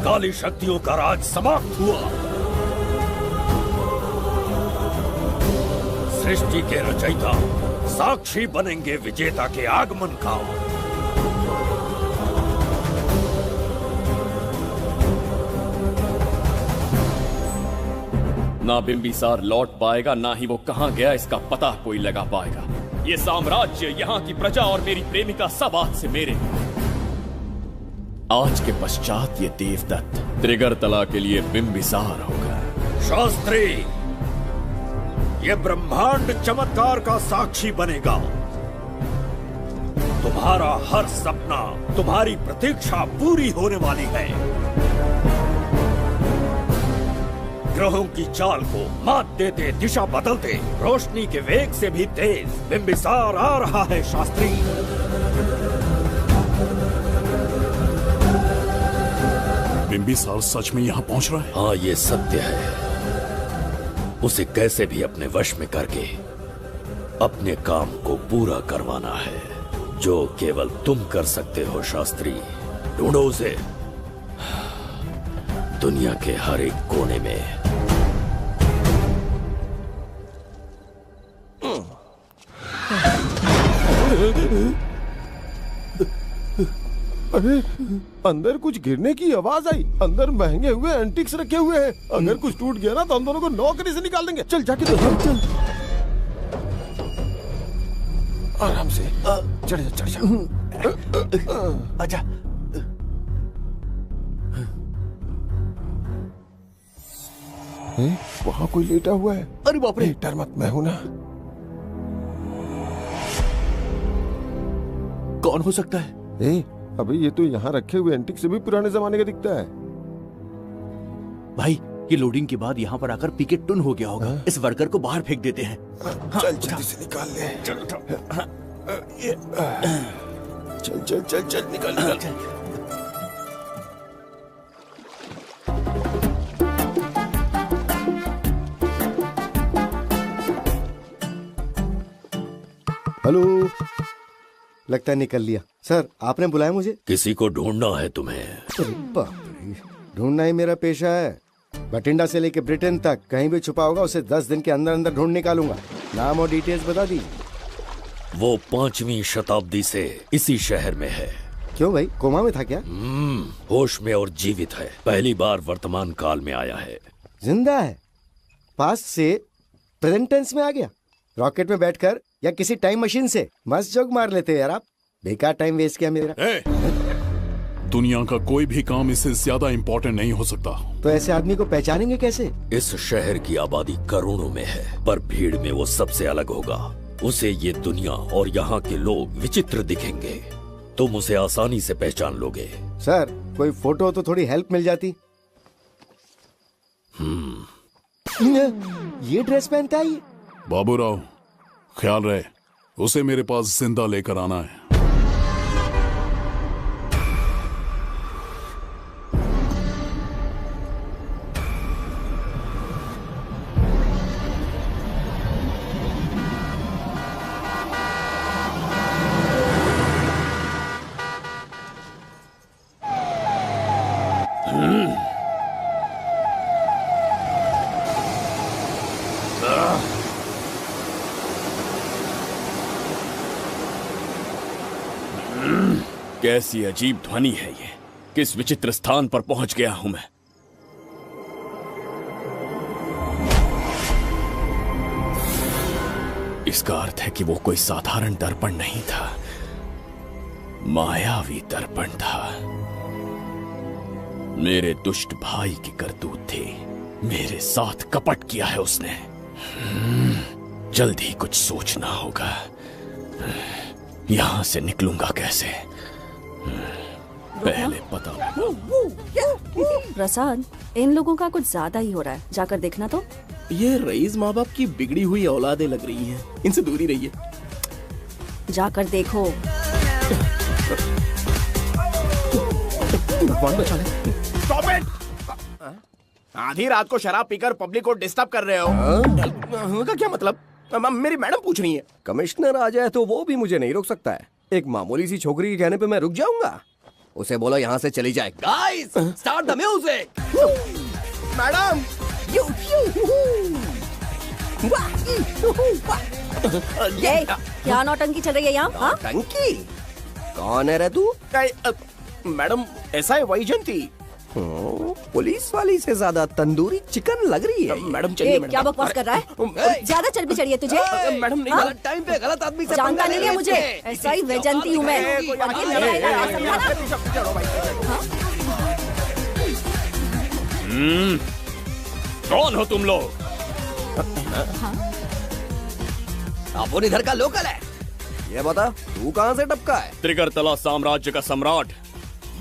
काली शक्तियों का राज समाप्त हुआ। सृष्टि के रचयिता साक्षी बनेंगे विजेता के आगमन का। ना बिंबिसार लौट पाएगा, ना ही वो कहां गया इसका पता कोई लगा पाएगा। ये साम्राज्य, यहाँ की प्रजा और मेरी प्रेमिका सब आज से मेरे। आज के पश्चात ये देवदत्त त्रिगर्तला के लिए बिंबिसार होगा। शास्त्री, ये ब्रह्मांड चमत्कार का साक्षी बनेगा। तुम्हारा हर सपना, तुम्हारी प्रतीक्षा पूरी होने वाली है। ग्रहों की चाल को मात देते, दिशा बदलते, रोशनी के वेग से भी तेज बिंबिसार आ रहा है। शास्त्री, बिंबिसार सच में यहाँ पहुँच रहा है? हाँ, ये सत्य है। उसे कैसे भी अपने वश में करके अपने काम को पूरा करवाना है, जो केवल तुम कर सकते हो शास्त्री। ढूंढो उसे दुनिया के हर एक कोने में। अरे अंदर कुछ गिरने की आवाज आई। अंदर महंगे हुए एंटिक्स रखे हुए हैं। अगर कुछ टूट गया ना तो हम दोनों को नौकरी से निकाल देंगे। चल जाके देख। चल आराम से चढ़ जा, चढ़ जा। आजा। वहाँ कोई लेटा हुआ है। अरे बाप रे, डर मत, मैं हूं ना। कौन हो सकता है? अभी ये तो यहाँ रखे हुए एंटिक से भी पुराने जमाने का दिखता है। भाई ये लोडिंग के बाद यहाँ पर आकर पीके टुन हो गया होगा। इस वर्कर को बाहर फेंक देते हैं। चल जल्दी से निकाल ले। चल चल चल चल निकाल निकाल। हेलो, लगता है निकल लिया। सर आपने बुलाया मुझे? किसी को ढूंढना है तुम्हें। अरे बाप रे, ढूंढना ही मेरा पेशा है। बठिंडा से लेके ब्रिटेन तक कहीं भी छुपा होगा उसे 10 दिन के अंदर अंदर ढूंढ निकालूंगा। नाम और डिटेल्स बता दी। वो 5वीं शताब्दी से इसी शहर में है। क्यों भाई, कोमा में था क्या? होश में और जीवित है। पहली बार वर्तमान काल में आया है। जिंदा है? पास्ट से प्रेजेंट टेंस में आ गया? रॉकेट में बैठकर या किसी टाइम मशीन से? मस्त जोक मार लेते हो यार आप। बेकार टाइम वेस्ट किया मेरा। दुनिया का कोई भी काम इससे ज्यादा इम्पोर्टेंट नहीं हो सकता। तो ऐसे आदमी को पहचानेंगे कैसे? इस शहर की आबादी करोड़ों में है, पर भीड़ में वो सबसे अलग होगा। उसे ये दुनिया और यहाँ के लोग विचित्र दिखेंगे। तुम उसे आसानी से पहचान लोगे। सर कोई फोटो तो थोड़ी हेल्प मिल जाती। ये ड्रेस पहनता है ये? बाबूराव ख्याल रहे, उसे मेरे पास जिंदा लेकर आना है। कैसी अजीब ध्वनि है ये। किस विचित्र स्थान पर पहुंच गया हूं मैं। इसका अर्थ है कि वो कोई साधारण दर्पण नहीं था, मायावी दर्पण था। मेरे दुष्ट भाई की करतूत थी। मेरे साथ कपट किया है उसने। जल्द ही कुछ सोचना होगा। यहां से निकलूंगा कैसे, पहले पता लगा। प्रसाद, इन लोगों का कुछ ज्यादा ही हो रहा है। जाकर देखना तो। ये रईस माँ बाप की बिगड़ी हुई औलादें लग रही हैं। इनसे दूरी रहिए। जाकर देखो। भगवान बचा ले। Stop it! आधी रात को शराब पीकर पब्लिक को डिस्टर्ब कर रहे हो। का क्या मतलब? मेरी मैडम पूछ रही है। कमिश्नर आ जाए तो वो भी मुझे नहीं रोक सकता है। एक मामूली सी छोकरी के कहने पे मैं रुक जाऊंगा? उसे बोलो यहाँ से चली जाए। Guys, start the music. Madam, ये क्या नौटंकी चल रही है यहाँ? नौटंकी? कौन है रे तू? मैडम ऐसा है वैजयंती। पुलिस वाली से ज्यादा तंदूरी चिकन लग रही है। मैडम चलिए। क्या बकवास कर रहा है? ज्यादा चर्बी चढ़ी है तुझे? मैडम नहीं, गलत टाइम पे गलत आदमी से जानता नहीं है मुझे। ऐसा ही वैजयंती हूँ मैं। कौन हो तुम लोग? अपन इधर का लोकल है। ये बता तू कहाँ से टपका है? त्रिगर्तला साम्राज्य का सम्राट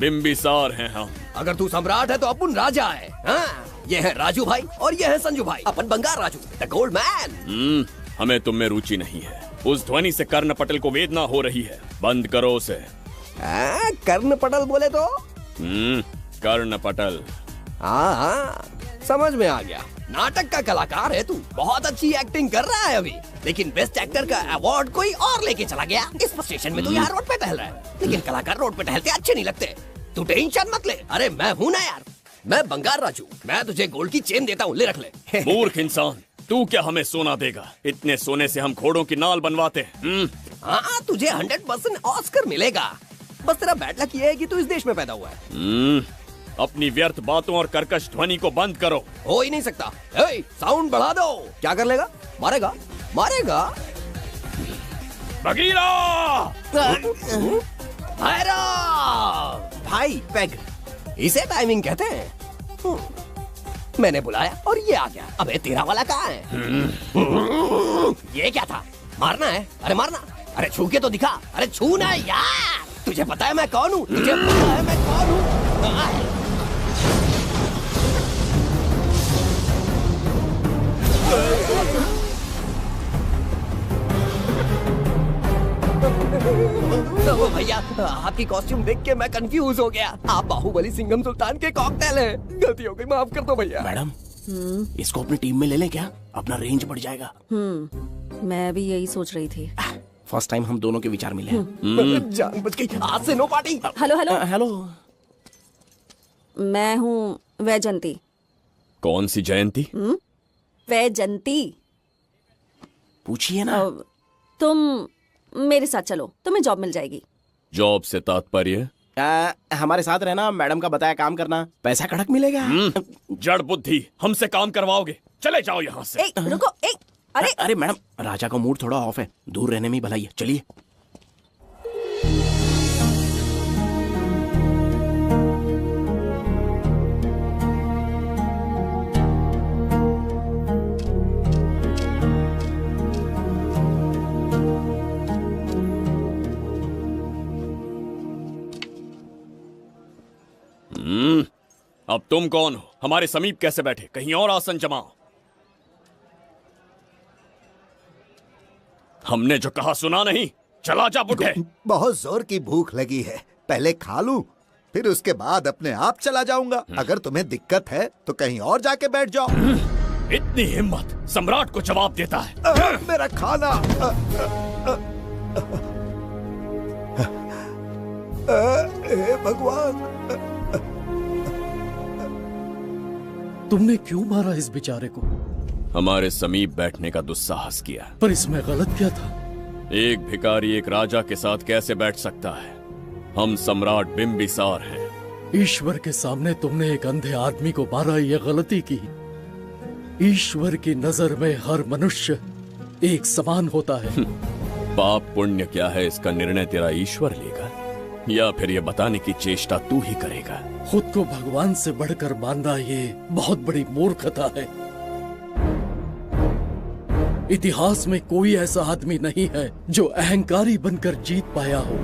बिंबिसार हैं हम। अगर तू सम्राट है तो अपन राजा है। हाँ? ये है राजू भाई और ये है संजू भाई। अपन बंगार राजू, द गोल्ड मैन। हमें तुम में रुचि नहीं है। उस ध्वनि से कर्ण पटल को वेदना हो रही है। बंद करो उसे। कर्ण पटल बोले तो? कर्ण पटल। हाँ हाँ, समझ में आ गया, नाटक का कलाकार है तू, बहुत अच्छी एक्टिंग कर रहा है अभी, लेकिन बेस्ट एक्टर का अवार्ड कोई और लेके चला गया। इस स्टेशन में तू यहाँ रोड पे टहल रहा है, लेकिन कलाकार रोड पे टहलते अच्छे नहीं लगते। तू टेंशन मत ले, अरे मैं हूँ ना यार, मैं बंगार राजू, मैं तुझे गोल्ड की चेन देता हूँ, ले रख ले। मूर्ख इंसान, तू क्या हमें सोना देगा? इतने सोने से हम घोड़ों की नाल बनवाते हैं। हाँ, तुझे 100% ऑस्कर मिलेगा, बस तेरा बैड लक ये है कि तू इस देश में पैदा हुआ है। अपनी व्यर्थ बातों और कर्कश ध्वनि को बंद करो। हो ही नहीं सकता। साउंड बढ़ा दो। क्या कर लेगा? मारेगा? मारेगा? बगीरा! भाई पैग, इसे टाइमिंग कहते हैं। मैंने बुलाया और ये आ गया। अबे तेरा वाला कहाँ है? ये क्या था? मारना है? अरे मारना, अरे छू के तो दिखा, अरे छू ना यार। तुझे पता है मैं कौन हूँ? तुझे पता है मैं कौन हूँ? भैया, आपकी कॉस्ट्यूम देख के मैं कंफ्यूज हो गया। आप बाहुबली सिंघम सुल्तान के कॉकटेल हैं। गलती हो गई, माफ कर दो भैया। मैडम, इसको अपनी टीम में ले लें क्या? अपना रेंज बढ़ जाएगा। मैं भी यही सोच रही थी। फर्स्ट टाइम हम दोनों के विचार मिले। जान बच गई, आज से no party. Hello hello hello, मैं हूँ वैजंती। कौन सी जयंती? वैजंती। पूछिए ना। तुम मेरे साथ चलो, तुम्हें जॉब मिल जाएगी। जॉब से तात्पर्य? हमारे साथ रहना, मैडम का बताया काम करना, पैसा कड़क मिलेगा। जड़ बुद्धि, हमसे काम करवाओगे? चले जाओ यहाँ से। रुको, अरे मैडम, राजा का मूड थोड़ा ऑफ है, दूर रहने में ही भलाई है। चलिए। अब तुम कौन हो? हमारे समीप कैसे बैठे? कहीं और आसन जमाओ। हमने जो कहा सुना नहीं? चला जा बुढ़े। बहुत जोर की भूख लगी है, पहले खा लूं, फिर उसके बाद अपने आप चला जाऊंगा। अगर तुम्हें दिक्कत है तो कहीं और जाके बैठ जाओ। इतनी हिम्मत, सम्राट को जवाब देता है। मेरा खाना। हे भगवान, तुमने क्यों मारा इस बेचारे को? हमारे समीप बैठने का दुस्साहस किया। पर इसमें गलत क्या था? एक भिखारी एक राजा के साथ कैसे बैठ सकता है? हम सम्राट बिंबिसार हैं। ईश्वर के सामने तुमने एक अंधे आदमी को मारा, ये गलती की। ईश्वर की नजर में हर मनुष्य एक समान होता है। पाप पुण्य क्या है, इसका निर्णय तेरा ईश्वर लेगा, या फिर ये बताने की चेष्टा तू ही करेगा? खुद को भगवान से बढ़कर मानना ये बहुत बड़ी मूर्खता है। इतिहास में कोई ऐसा आदमी नहीं है जो अहंकारी बनकर जीत पाया हो।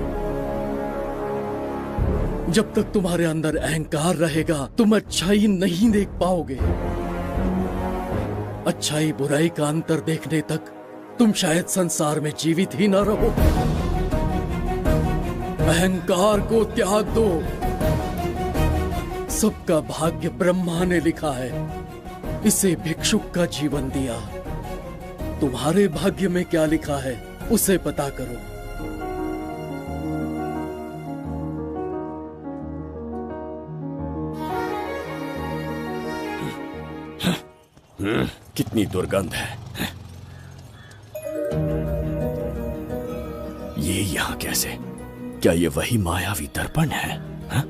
जब तक तुम्हारे अंदर अहंकार रहेगा, तुम अच्छाई नहीं देख पाओगे। अच्छाई बुराई का अंतर देखने तक तुम शायद संसार में जीवित ही न रहो। अहंकार को त्याग दो। सबका भाग्य ब्रह्मा ने लिखा है, इसे भिक्षुक का जीवन दिया। तुम्हारे भाग्य में क्या लिखा है उसे पता करो। कितनी दुर्गंध है। ये यहाँ कैसे? क्या ये वही मायावी दर्पण है? हा?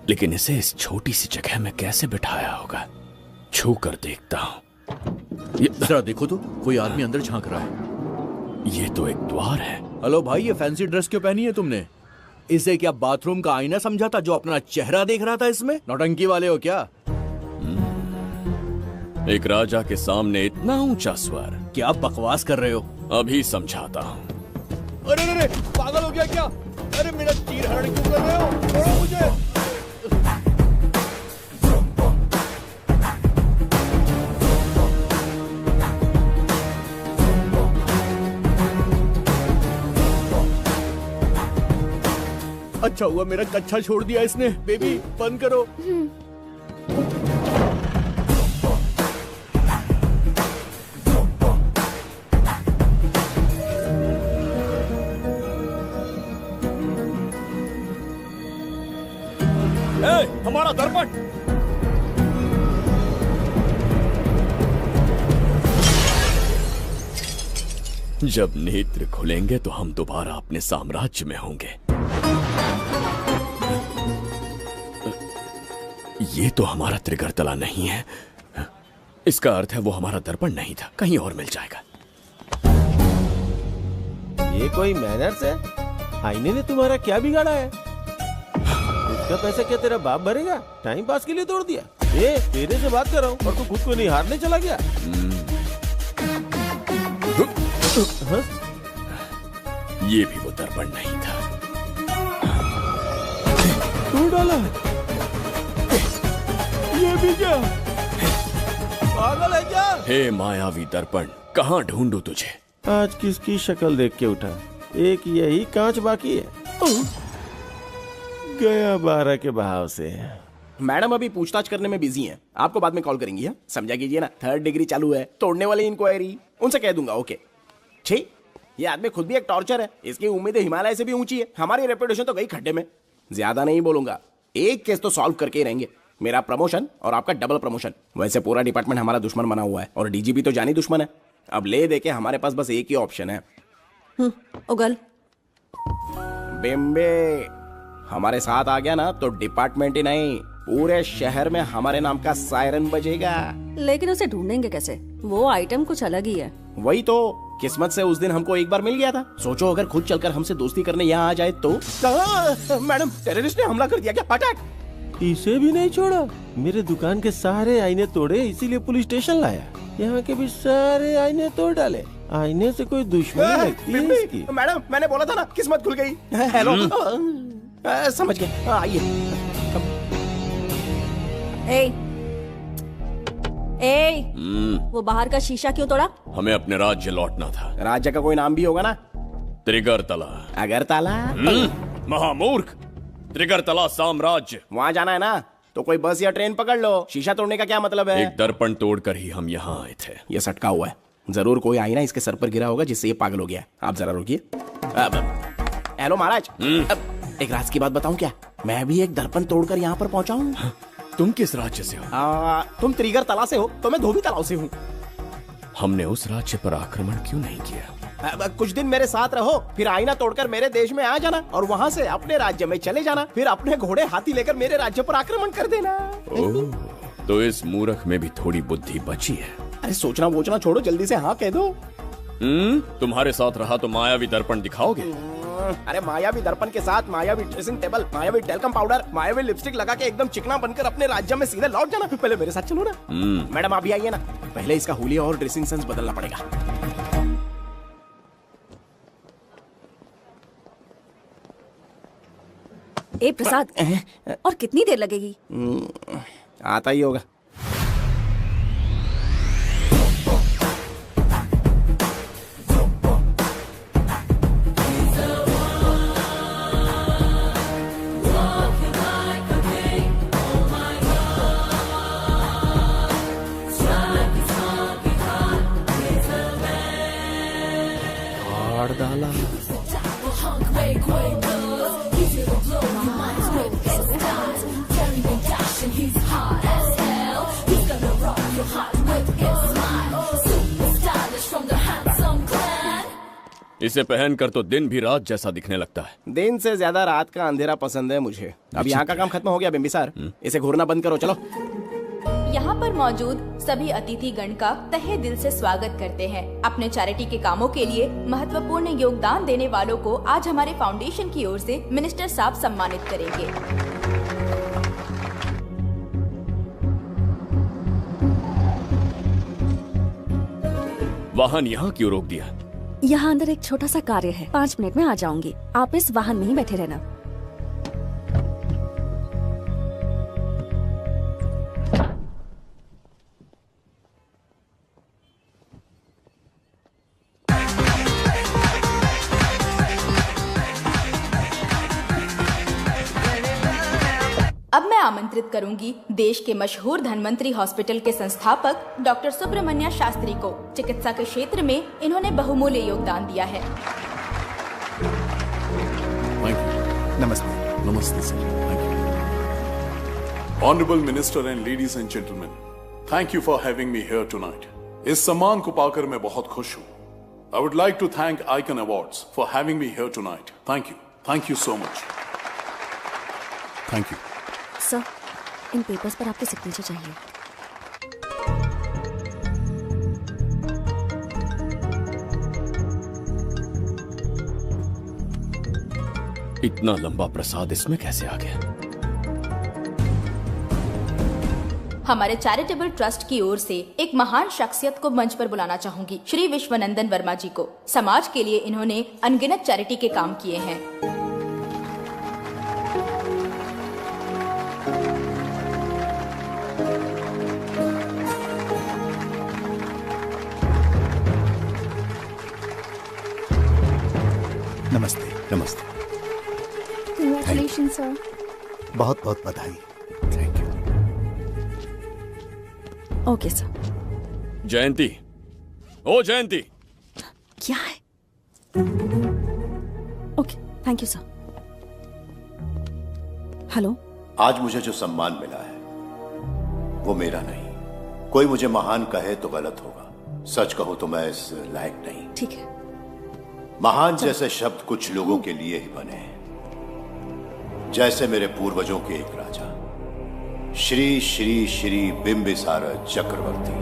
लेकिन इसे इस छोटी सी जगह में कैसे बिठाया होगा? छू कर देखता हूँ। ये जरा देखो तो, कोई आदमी अंदर झांक रहा है। ये तो एक द्वार है। हेलो भाई, ये फैंसी ड्रेस क्यों पहनी है तुमने? इसे क्या बाथरूम का आईना समझा था जो अपना चेहरा देख रहा था इसमें? नौटंकी वाले हो क्या? एक राजा के सामने इतना ऊंचा स्वर। क्या बकवास कर रहे हो? अभी समझाता हूँ। अरे अरे, पागल हो गया क्या? अरे मेरा तीर हरण क्यों कर रहे हो? छोड़ो मुझे। अच्छा हुआ मेरा कच्छा छोड़ दिया इसने। बेबी बंद करो। हमारा दर्पण। जब नेत्र खुलेंगे तो हम दोबारा अपने साम्राज्य में होंगे। ये तो हमारा त्रिगर्तला नहीं है। इसका अर्थ है वो हमारा दर्पण नहीं था, कहीं और मिल जाएगा। ये कोई मैनर्स है? आईने ने तुम्हारा क्या बिगाड़ा है? उसका पैसा क्या तेरा बाप भरेगा? टाइम पास के लिए तोड़ दिया। ये तेरे से बात कर रहा हूँ और तू खुद को निहारने चला गया। हाँ? ये भी वो दर्पण नहीं था। तू डाला? ये भी क्या? पागल है क्या? हे मायावी दर्पण, कहाँ ढूंढूं तुझे? आज किसकी शक्ल देख के उठा? एक यही कांच बाकी है। गया 12 के बहाव से। मैडम अभी पूछताछ करने में बिजी हैं। आपको बाद में कॉल करेंगी। है समझा कीजिए ना, 3rd डिग्री चालू है। तोड़ने वाली इंक्वायरी उनसे कह दूंगा। ओके छी, ये आदमी खुद भी एक टॉर्चर है। इसकी उम्मीदें हिमालय से भी ऊंची है। हमारी रेपुटेशन तो गई खड्डे में। ज्यादा नहीं बोलूंगा, एक केस तो सॉल्व करके ही रहेंगे। मेरा प्रमोशन और आपका डबल प्रमोशन। वैसे पूरा डिपार्टमेंट हमारा दुश्मन बना हुआ है और डीजीपी तो जानी दुश्मन है। अब ले दे के हमारे पास बस एक ही ऑप्शन है। उगल बिम्बे हमारे साथ आ गया ना तो डिपार्टमेंट ही नहीं, पूरे शहर में हमारे नाम का सायरन बजेगा। लेकिन उसे ढूंढेंगे कैसे? वो आइटम कुछ अलग ही है। वही तो, किस्मत से उस दिन हमको एक बार मिल गया था। सोचो अगर खुद चलकर हमसे दोस्ती करने यहाँ आ जाए तो। मैडम टेररिस्ट ने हमला कर दिया क्या? अटैक! इसे भी नहीं छोड़ा। मेरे दुकान के सारे आईने तोड़े, इसीलिए पुलिस स्टेशन लाया। यहाँ के भी सारे आईने तोड़ डाले। आईने से कोई दुश्मनी लगती है इसकी? मैडम मैंने बोला था ना, किस्मत खुल गई। हेलो समझ गए, आइए। वो बाहर का शीशा क्यों तोड़ा? हमें अपने राज्य लौटना था। राज्य का कोई नाम भी होगा ना? त्रिगर्तला। अगरतला? महामूर्ख, त्रिगर्तला साम्राज्य। वहाँ जाना है ना तो कोई बस या ट्रेन पकड़ लो। शीशा तोड़ने का क्या मतलब है? एक दर्पण तोड़कर ही हम यहाँ आए थे। ये सटका हुआ है, जरूर कोई आईना इसके सर पर गिरा होगा जिससे ये पागल हो गया। आप जरा रुकिए। हेलो महाराज, एक राज की बात बताऊं क्या? मैं भी एक दर्पण तोड़कर यहाँ पर पहुँचा हूँ। तुम किस राज्य से हो? तुम त्रिगर्तला से हो तो मैं धोबी तालाब से हूँ। हमने उस राज्य पर आक्रमण क्यों नहीं किया? कुछ दिन मेरे साथ रहो, फिर आईना तोड़कर मेरे देश में आ जाना और वहाँ से अपने राज्य में चले जाना। फिर अपने घोड़े हाथी लेकर मेरे राज्य पर आक्रमण कर देना। ओह, तो इस मूर्ख में भी थोड़ी बुद्धि बची है। अरे सोचना वोचना छोड़ो, जल्दी से हाँ कह दो। तुम्हारे साथ रहा तो मायावी दर्पण दिखाओगे? अरे मायावी दर्पण के साथ मायावी ड्रेसिंग टेबल, मायावी टेल्कम पाउडर, मायावी लिपस्टिक लगा के एकदम चिकना बनकर अपने राज्य में सीधे लौट जाना। पहले मेरे साथ चलो ना। मैडम आप भी आइए ना, पहले इसका हुलिया और ड्रेसिंग सेंस बदलना पड़ेगा। ए प्रसाद, और कितनी देर लगेगी? आता ही होगा। डाला इसे पहनकर तो दिन भी रात जैसा दिखने लगता है। दिन से ज्यादा रात का अंधेरा पसंद है मुझे। अब यहाँ का काम खत्म हो गया बिम्बिसार, इसे घूरना बंद करो। चलो। यहाँ पर मौजूद सभी अतिथि गण का तहे दिल से स्वागत करते हैं। अपने चैरिटी के कामों के लिए महत्वपूर्ण योगदान देने वालों को आज हमारे फाउंडेशन की ओर से मिनिस्टर साहब सम्मानित करेंगे। वाहन यहाँ क्यों रोक दिया? यहाँ अंदर एक छोटा सा कार्य है, 5 मिनट में आ जाऊंगी। आप इस वाहन में ही बैठे रहना। अब मैं आमंत्रित करूंगी देश के मशहूर धन्वंतरी हॉस्पिटल के संस्थापक डॉक्टर सुब्रमण्य शास्त्री को। चिकित्सा के क्षेत्र में इन्होंने बहुमूल्य योगदान दिया है। नमस्ते। नमस्ते sir. Honorable Minister and ladies and gentlemen, thank you for having me here tonight. इस सम्मान को पाकर मैं बहुत खुश हूँ. I would like to thank Icon Awards for having me here tonight. Thank you. Thank you so much. Thank you. Sir, in papers पर आपके सिग्नेचर चाहिए. इतना लंबा प्रसाद इसमें कैसे आ गया? हमारे चैरिटेबल ट्रस्ट की ओर से एक महान शख्सियत को मंच पर बुलाना चाहूंगी, श्री विश्वनंदन वर्मा जी को. समाज के लिए इन्होंने अनगिनत चैरिटी के काम किए हैं. नमस्ते. नमस्ते. Congratulations, sir. बहुत बहुत बधाई. Okay sir. जयंती, ओ जयंती. क्या है? Okay, thank you sir. Hello. आज मुझे जो सम्मान मिला है वो मेरा नहीं. कोई मुझे महान कहे तो गलत होगा. सच कहूं तो मैं इस लायक नहीं. ठीक है. महान जैसे शब्द कुछ लोगों के लिए ही बने हैं, जैसे मेरे पूर्वजों के एक राजा श्री श्री श्री बिंबिसार चक्रवर्ती.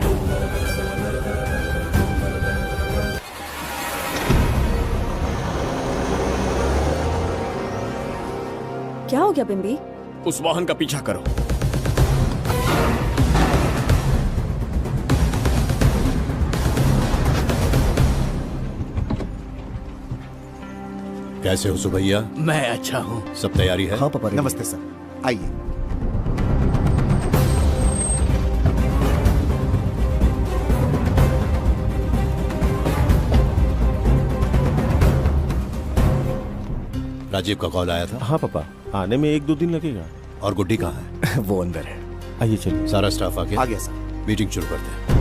क्या हो गया बिंबी? उस वाहन का पीछा करो. कैसे हो सुभैया? मैं अच्छा हूँ. सब तैयारी है? हाँ पापा. नमस्ते सर. आइए. राजीव का कॉल आया था? हाँ पापा, आने में 1-2 दिन लगेगा. और गुड्डी कहाँ है? वो अंदर है. आइए चलिए. सारा स्टाफ आ गया? आ गया सर. मीटिंग शुरू करते हैं.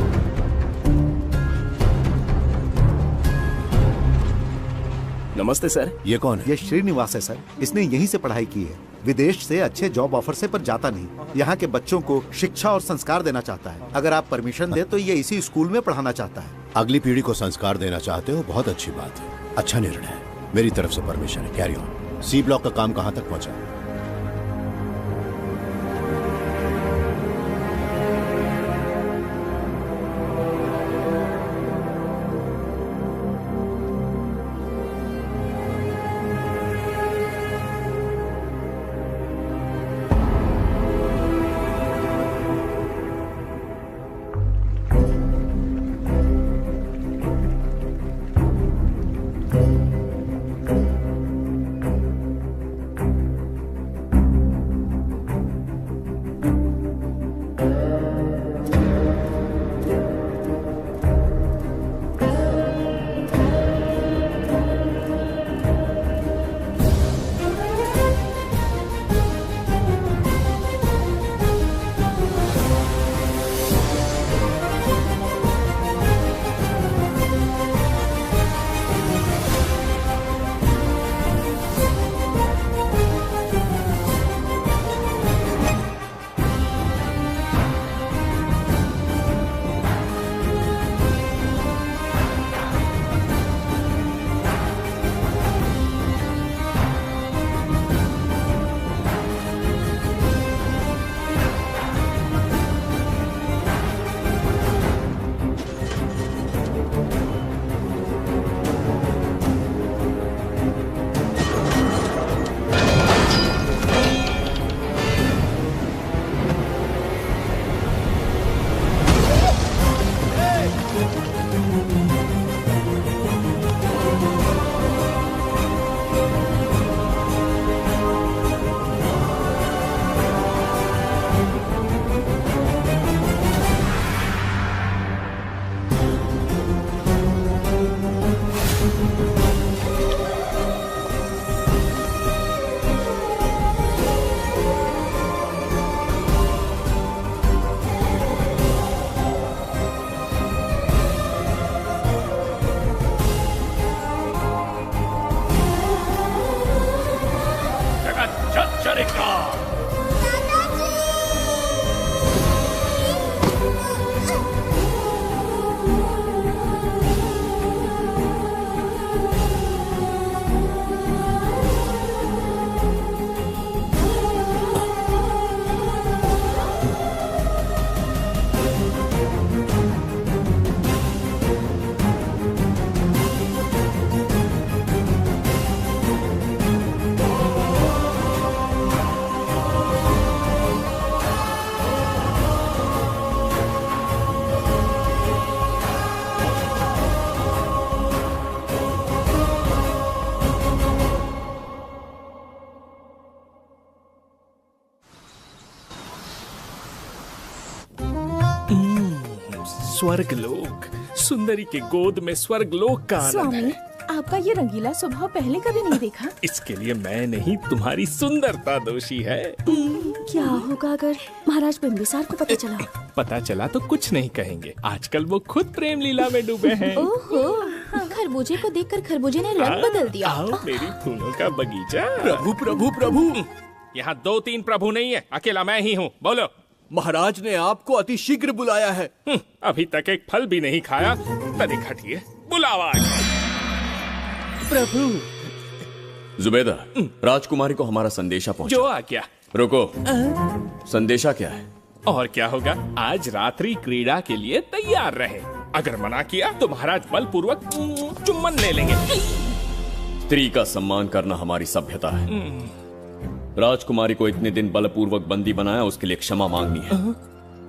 नमस्ते सर. ये कौन है? ये श्रीनिवास है सर. इसने यहीं से पढ़ाई की है. विदेश से अच्छे जॉब ऑफर से पर जाता नहीं. यहाँ के बच्चों को शिक्षा और संस्कार देना चाहता है. अगर आप परमिशन दे तो ये इसी स्कूल में पढ़ाना चाहता है. अगली पीढ़ी को संस्कार देना चाहते हो, बहुत अच्छी बात है. अच्छा निर्णय है. मेरी तरफ से परमिशन है. Carry on. सी ब्लॉक का काम कहाँ तक पहुँचा? स्वर्गलोक, सुंदरी के गोद में स्वर्गलोक का आनंद स्वामी, है। आपका ये रंगीला स्वभाव पहले कभी नहीं देखा। इसके लिए मैं नहीं, तुम्हारी सुंदरता दोषी है। क्या होगा अगर महाराज बिंबिसार को पता चला? पता चला तो कुछ नहीं कहेंगे, आजकल वो खुद प्रेम लीला में डूबे हैं। ओहो, खरबूजे को देखकर खरबूजे ने रंग बदल दिया। आओ मेरी फूलों का बगीचा। प्रभु प्रभु प्रभु, यहाँ 2-3 प्रभु नहीं है, अकेला मैं ही हूँ। बोलो। महाराज ने आपको अति शीघ्र बुलाया है। अभी तक एक फल भी नहीं खाया, तनिक हटिए, बुलावा। प्रभु। जुबेदा, राजकुमारी को हमारा संदेशा पहुंचा। जो आ क्या? रुको, संदेशा क्या है? और क्या होगा, आज रात्रि क्रीड़ा के लिए तैयार रहे। अगर मना किया तो महाराज बलपूर्वक चुम्बन ले लेंगे। स्त्री का सम्मान करना हमारी सभ्यता है। राजकुमारी को इतने दिन बलपूर्वक बंदी बनाया, उसके लिए क्षमा मांगनी है।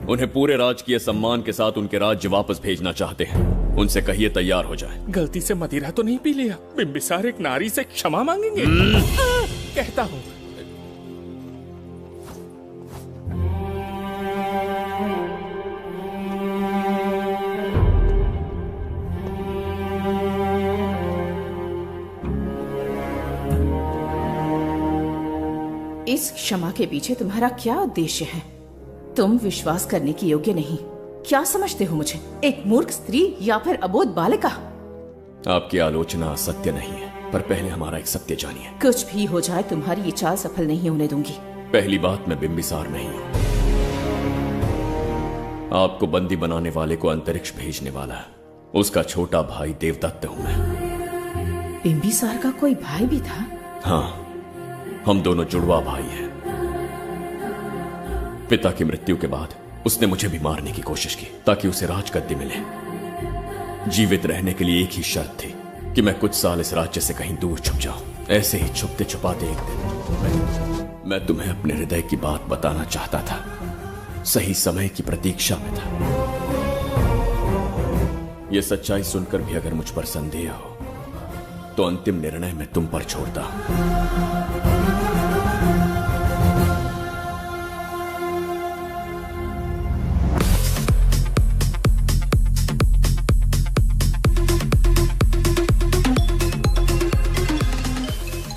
उन्हें पूरे राजकीय सम्मान के साथ उनके राज्य वापस भेजना चाहते हैं। उनसे कहिए तैयार हो जाए। गलती से मदिरा तो नहीं पी लिया? बिंबिसार एक नारी से क्षमा मांगेंगे? कहता हूँ। इस क्षमा के पीछे तुम्हारा क्या उद्देश्य है? तुम विश्वास करने के योग्य नहीं। क्या समझते हो मुझे, एक मूर्ख स्त्री या फिर अबोध बालिका? आपकी आलोचना सत्य नहीं है, पर पहले हमारा एक सत्य जानिए। कुछ भी हो जाए, तुम्हारी ये चाल सफल नहीं होने दूंगी। पहली बात, मैं बिंबिसार नहीं हूँ। आपको बंदी बनाने वाले को अंतरिक्ष भेजने वाला उसका छोटा भाई देवदत्त हूँ मैं। बिंबिसार का कोई भाई भी था? हाँ, हम दोनों जुड़वा भाई हैं। पिता की मृत्यु के बाद उसने मुझे भी मारने की कोशिश की ताकि उसे राजगद्दी मिले। जीवित रहने के लिए एक ही शर्त थी कि मैं कुछ साल इस राज्य से कहीं दूर छुप जाऊं। ऐसे ही छुपते छुपाते एक दिन मैं तुम्हें अपने हृदय की बात बताना चाहता था। सही समय की प्रतीक्षा में था। यह सच्चाई सुनकर भी अगर मुझ पर संदेह हो तो अंतिम निर्णय मैं तुम पर छोड़ता हूं।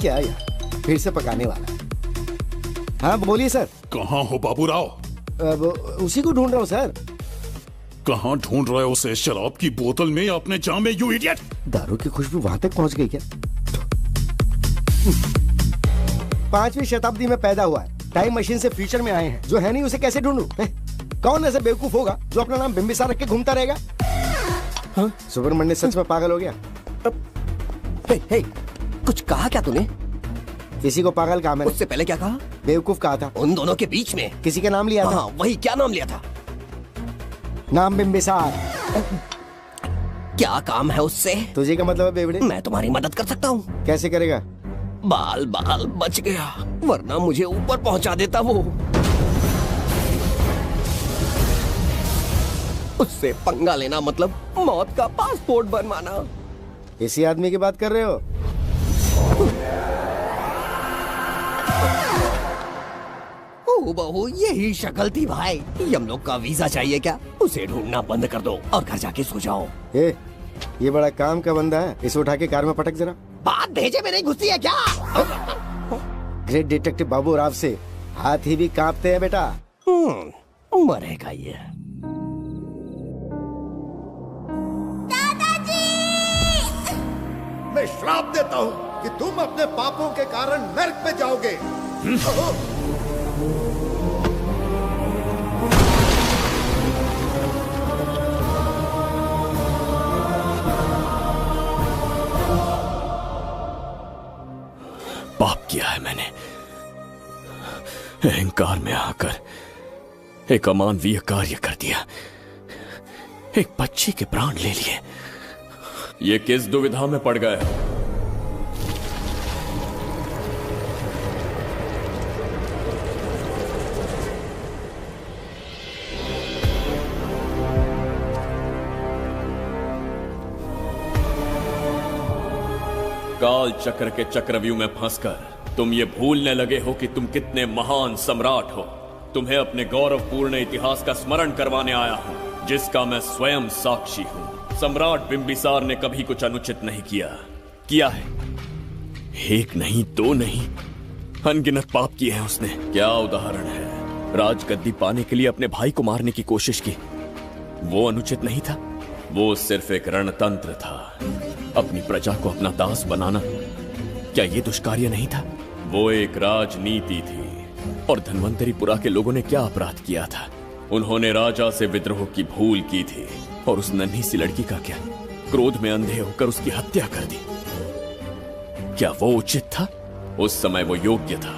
क्या यार, फिर से पकाने वाला? हाँ बोलिए सर। कहाँ हो बाबूराव? अब उसी को ढूंढ रहा हूँ सर। कहाँ ढूंढ रहे हो उसे? शराब की बोतल में या अपने जाम में, यू इडियट? दारू की खुशबू वहां तक पहुंच गई क्या? 5वीं शताब्दी में पैदा हुआ है, टाइम मशीन से फ्यूचर में आए हैं। जो है नहीं उसे कैसे ढूंढूं? कौन ऐसा बेवकूफ होगा जो अपना नाम बिंबिसार रख के घूमता रहेगा? हाँ? सुब्रमण्य सच में पागल हो गया। हे, कुछ कहा क्या तूने? किसी को पागल कहा मैंने। उससे पहले क्या कहा? बेवकूफ कहा था। उन दोनों के बीच में किसी का नाम लिया था। वही, क्या नाम लिया था? नाम बिंबिसार। क्या काम है उससे? तुझे क्या मतलब है बेवड़े? मैं तुम्हारी मदद कर सकता हूँ। कैसे करेगा? बाल बच गया, वरना मुझे ऊपर पहुंचा देता वो। उससे पंगा लेना मतलब मौत का पासपोर्ट बनवाना। इसी आदमी की बात कर रहे हो? ओ बहू, यही शक्ल थी भाई। यमलोक का वीजा चाहिए क्या? उसे ढूंढना बंद कर दो और घर जाके सो जाओ। ये बड़ा काम का बंदा है, इसे उठा के कार में पटक जरा। बात भेजे में नहीं घुसती है क्या? ग्रेट डिटेक्टिव बाबू राव से हाथी भी कांपते हैं बेटा। मरेगा ये। मैं श्राप देता हूँ कि तुम अपने पापों के कारण नरक में जाओगे। पाप किया है मैंने। अहंकार में आकर एक अमानवीय कार्य कर दिया। एक बच्ची के प्राण ले लिए। ये किस दुविधा में पड़ गए? काल चक्र के चक्रव्यूह में फंसकर तुम ये भूलने लगे हो कि तुम कितने महान सम्राट हो। तुम्हें अपने गौरवपूर्ण इतिहास का स्मरण करवाने आया हूं। जिसका मैं स्वयं साक्षी हूं। सम्राट बिंबिसार ने कभी कुछ अनुचित नहीं किया है। एक नहीं, दो नहीं, अनगिनत पाप किए हैं उसने। क्या उदाहरण है। राजगद्दी पाने के लिए अपने भाई को मारने की कोशिश की, वो अनुचित नहीं था। वो सिर्फ एक रणतंत्र था। अपनी प्रजा को अपना दास बनाना, क्या ये दुष्कार्य नहीं था? वो एक राजनीति थी। और धन्वंतरीपुरा के लोगों ने क्या अपराध किया था? उन्होंने राजा से विद्रोह की भूल की थी। और उस नन्ही सी लड़की का क्या? क्रोध में अंधे होकर उसकी हत्या कर दी। क्या वो उचित था? उस समय वो योग्य था।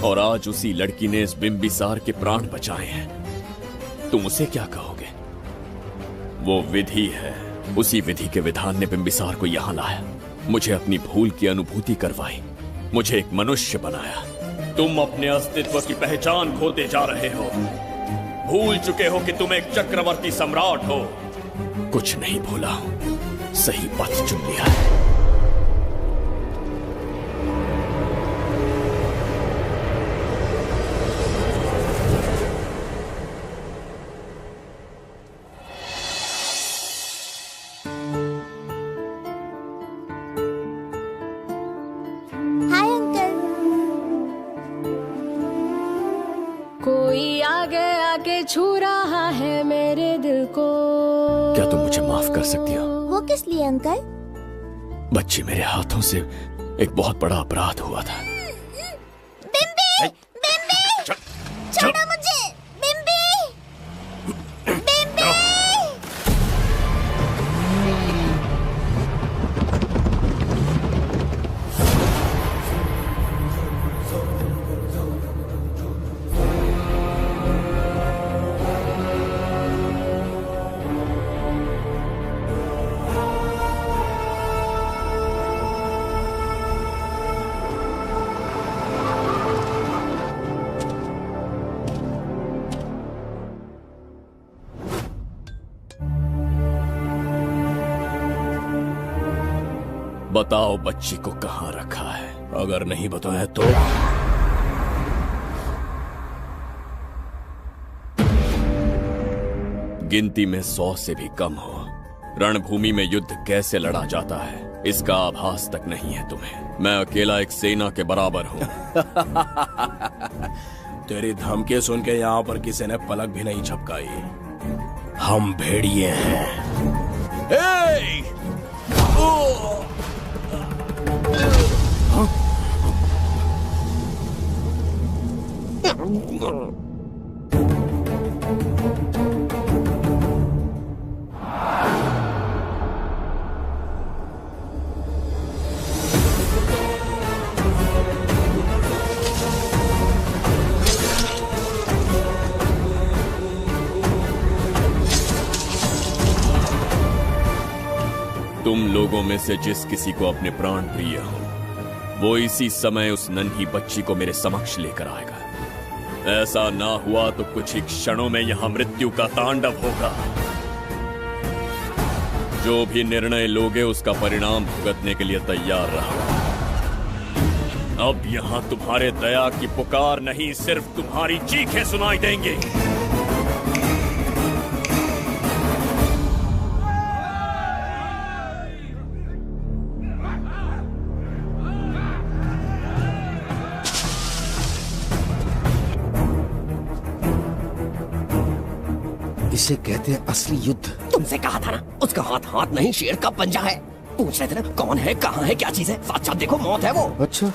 और आज उसी लड़की ने इस बिंबिसार के प्राण बचाए हैं। तुम उसे क्या कहोगे? वो विधि है। उसी विधि के विधान ने बिंबिसार को यहां लाया, मुझे अपनी भूल की अनुभूति करवाई, मुझे एक मनुष्य बनाया। तुम अपने अस्तित्व की पहचान खोते जा रहे हो। भूल चुके हो कि तुम एक चक्रवर्ती सम्राट हो। कुछ नहीं भूला, सही पथ चुन लिया है। छू रहा है मेरे दिल को। क्या तुम मुझे माफ कर सकती हो? वो किस लिए अंकल? बच्ची, मेरे हाथों से एक बहुत बड़ा अपराध हुआ था। बिम्बी! बिम्बी! छोड़ो मुझे! बिम्बी! बिम्बी! बताओ बच्ची को कहां रखा है। अगर नहीं बताया तो गिनती में 100 से भी कम हो। रणभूमि में युद्ध कैसे लड़ा जाता है इसका आभास तक नहीं है तुम्हें। मैं अकेला एक सेना के बराबर हूं। तेरी धमकी सुन के यहाँ पर किसी ने पलक भी नहीं झपकाई। हम भेड़िए हैं। तुम लोगों में से जिस किसी को अपने प्राण प्रिय हो, वो इसी समय उस नन्ही बच्ची को मेरे समक्ष लेकर आएगा। ऐसा ना हुआ तो कुछ ही क्षणों में यहां मृत्यु का तांडव होगा। जो भी निर्णय लोगे उसका परिणाम भुगतने के लिए तैयार रहो। अब यहां तुम्हारे दया की पुकार नहीं, सिर्फ तुम्हारी चीखें सुनाई देंगी। इसे कहते हैं असली युद्ध। तुमसे कहा था ना, उसका हाथ हाथ नहीं शेर का पंजा है। पूछ रहे थे ना कौन है, कहाँ है, क्या चीज है। साथ साथ देखो, मौत है वो। अच्छा,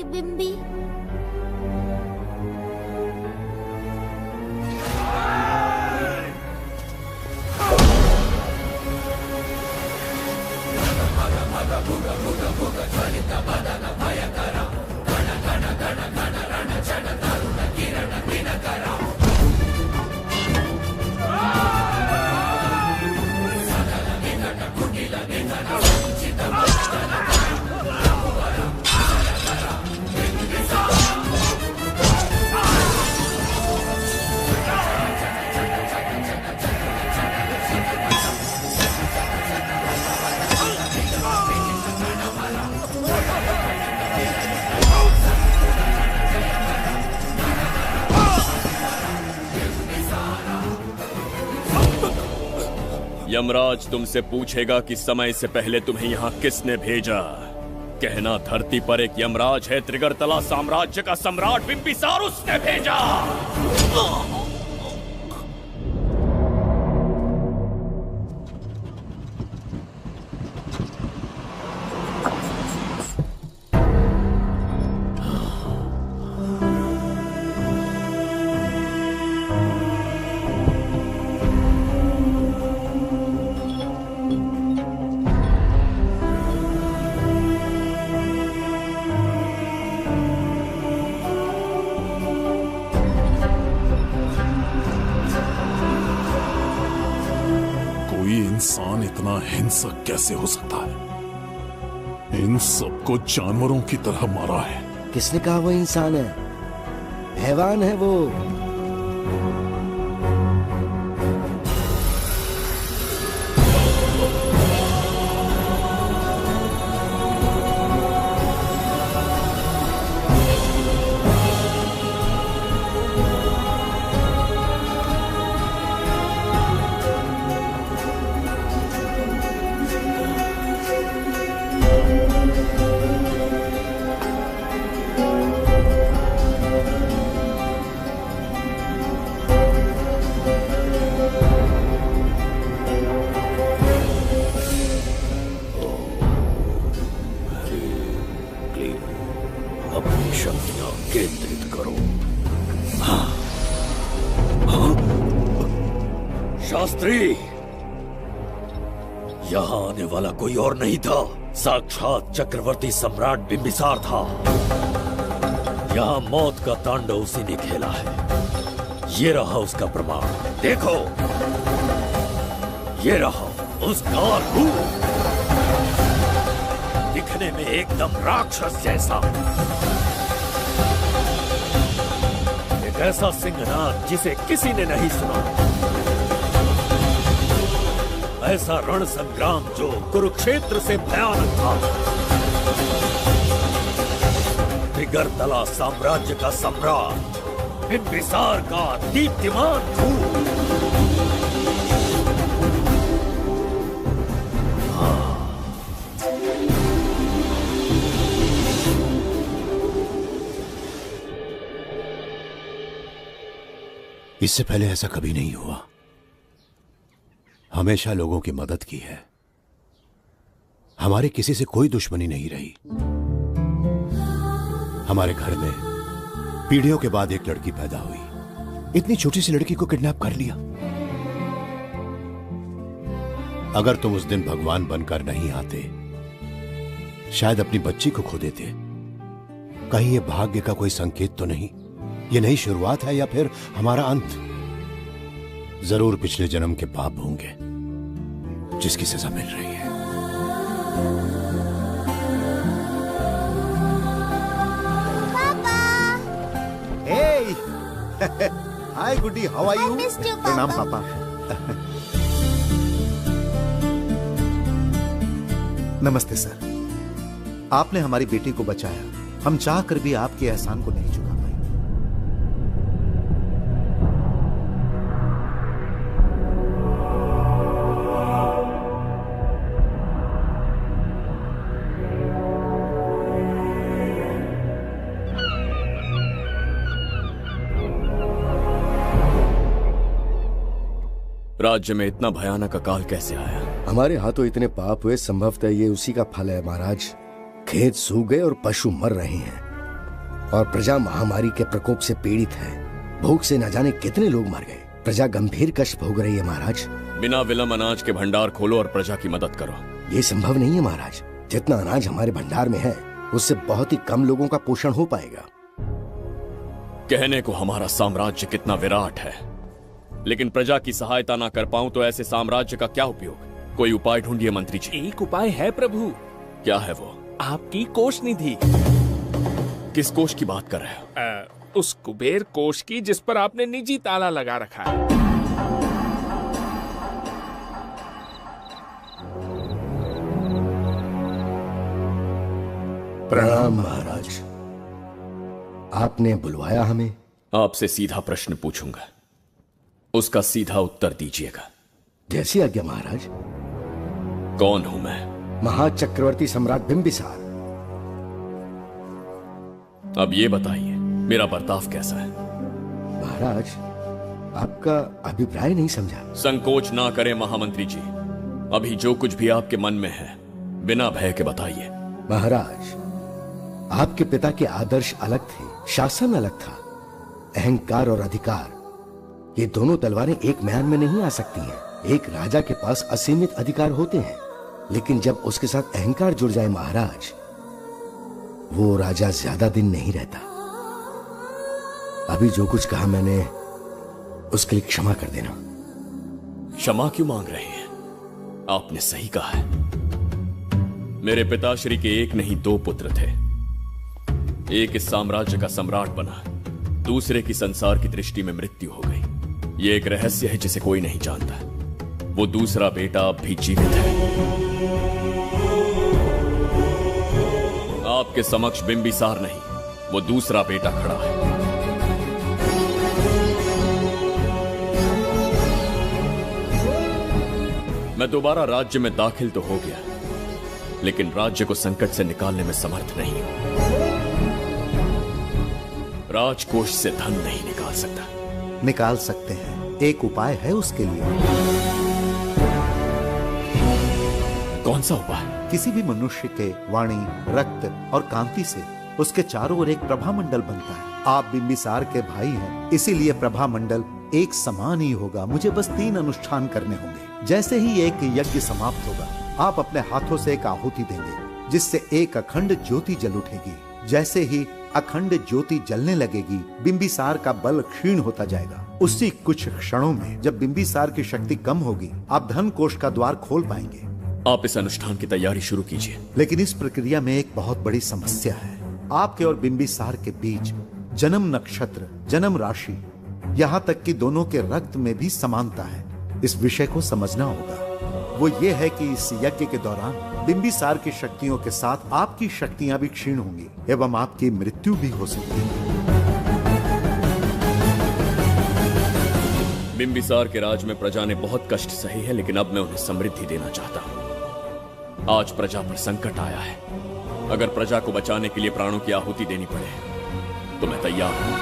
Bimbi. Buga buga buga buga buga buga buga buga buga Yamraj तुमसे पूछेगा कि समय से पहले तुम्हें यहाँ किसने भेजा। कहना धरती पर एक यमराज है, त्रिगर्तला साम्राज्य का सम्राट बिम्बिसार उसने भेजा। इंसान इतना हिंसक कैसे हो सकता है? इन सबको जानवरों की तरह मारा है। किसने कहा वो इंसान है? हैवान है वो। शास्त्री, यहाँ आने वाला कोई और नहीं था, साक्षात चक्रवर्ती सम्राट बिम्बिसार था। यहाँ मौत का तांडव उसी ने खेला है। ये रहा उसका प्रमाण, देखो, ये रहा उसका रूप, दिखने में एकदम राक्षस जैसा। एक ऐसा सिंहनाद जिसे किसी ने नहीं सुना, ऐसा रण संग्राम जो कुरुक्षेत्र से भयानक था। त्रिगर्तला साम्राज्य का सम्राट बिम्बिसार का दीप्तिमान रूप। इससे पहले ऐसा कभी नहीं हुआ। हमेशा लोगों की मदद की है। हमारी किसी से कोई दुश्मनी नहीं रही। हमारे घर में पीढ़ियों के बाद एक लड़की पैदा हुई। इतनी छोटी सी लड़की को किडनैप कर लिया। अगर तुम उस दिन भगवान बनकर नहीं आते, शायद अपनी बच्ची को खो देते। कहीं ये भाग्य का कोई संकेत तो नहीं? ये नई शुरुआत है या फिर हमारा अंत? जरूर पिछले जन्म के पाप होंगे जिसकी सजा मिल रही है। Hey! Hi, Goody. How are you? प्रणाम पापा। नमस्ते सर। आपने हमारी बेटी को बचाया। हम चाहकर भी आपके एहसान को नहीं चुका पाए। राज्य में इतना भयानक अकाल कैसे आया? हमारे हाथों इतने पाप हुए, संभवतः ये उसी का फल है महाराज। खेत सूख गए और पशु मर रहे हैं और प्रजा महामारी के प्रकोप से पीड़ित है। भूख से न जाने कितने लोग मर गए। प्रजा गंभीर कष्ट भोग रही है महाराज। बिना विलंब अनाज के भंडार खोलो और प्रजा की मदद करो। ये संभव नहीं है महाराज। जितना अनाज हमारे भंडार में है उससे बहुत ही कम लोगों का पोषण हो पाएगा। कहने को हमारा साम्राज्य कितना विराट है, लेकिन प्रजा की सहायता ना कर पाऊं तो ऐसे साम्राज्य का क्या उपयोग? कोई उपाय ढूंढिए मंत्री जी। एक उपाय है प्रभु। क्या है वो? आपकी कोष निधि। किस कोष की बात कर रहे हो? उस कुबेर कोष की जिस पर आपने निजी ताला लगा रखा है। प्रणाम महाराज। आपने बुलवाया हमें? आपसे सीधा प्रश्न पूछूंगा, उसका सीधा उत्तर दीजिएगा। जैसी आज्ञा महाराज। कौन हूं मैं? महाचक्रवर्ती सम्राट बिंबिसार। अब ये बताइए मेरा बर्ताव कैसा है? महाराज, आपका अभिप्राय नहीं समझा। संकोच ना करें महामंत्री जी, अभी जो कुछ भी आपके मन में है बिना भय के बताइए। महाराज, आपके पिता के आदर्श अलग थे, शासन अलग था। अहंकार और अधिकार, ये दोनों तलवारें एक म्यान में नहीं आ सकती हैं। एक राजा के पास असीमित अधिकार होते हैं, लेकिन जब उसके साथ अहंकार जुड़ जाए महाराज, वो राजा ज्यादा दिन नहीं रहता। अभी जो कुछ कहा मैंने, उसके लिए क्षमा कर देना। क्षमा क्यों मांग रहे हैं? आपने सही कहा है। मेरे पिताश्री के एक नहीं दो पुत्र थे। एक इस साम्राज्य का सम्राट बना, दूसरे की संसार की दृष्टि में मृत्यु हो गई। ये एक रहस्य है जिसे कोई नहीं जानता। वो दूसरा बेटा अब भी जीवित है। आपके समक्ष बिंबिसार नहीं, वो दूसरा बेटा खड़ा है। मैं दोबारा राज्य में दाखिल तो हो गया, लेकिन राज्य को संकट से निकालने में समर्थ नहीं हूं। राजकोष से धन नहीं निकाल सकता। निकाल सकते हैं, एक उपाय है उसके लिए। कौन सा उपाय? किसी भी मनुष्य के वाणी, रक्त और कांति से उसके चारों ओर एक प्रभामंडल बनता है। आप बिंबिसार के भाई हैं, इसीलिए प्रभामंडल एक समान ही होगा। मुझे बस 3 अनुष्ठान करने होंगे। जैसे ही एक यज्ञ समाप्त होगा, आप अपने हाथों से एक आहुति देंगे, जिससे एक अखंड ज्योति जल उठेगी। जैसे ही अखंड ज्योति जलने लगेगी, बिंबिसार का बल क्षीण होता जाएगा। उसी कुछ क्षणों में जब बिंबिसार की शक्ति कम होगी, आप धन कोष का द्वार खोल पाएंगे। आप इस अनुष्ठान की तैयारी शुरू कीजिए। लेकिन इस प्रक्रिया में एक बहुत बड़ी समस्या है। आपके और बिंबिसार के बीच जन्म नक्षत्र, जन्म राशि, यहाँ तक कि दोनों के रक्त में भी समानता है। इस विषय को समझना होगा। वो ये है कि इस यज्ञ के दौरान बिंबिसार की शक्तियों के साथ आपकी शक्तियां भी क्षीण होंगी एवं आपकी मृत्यु भी हो सकती है। बिंबिसार के राज में प्रजा ने बहुत कष्ट सहे हैं, लेकिन अब मैं उन्हें समृद्धि देना चाहता हूँ। आज प्रजा पर संकट आया है। अगर प्रजा को बचाने के लिए प्राणों की आहुति देनी पड़े तो मैं तैयार हूं।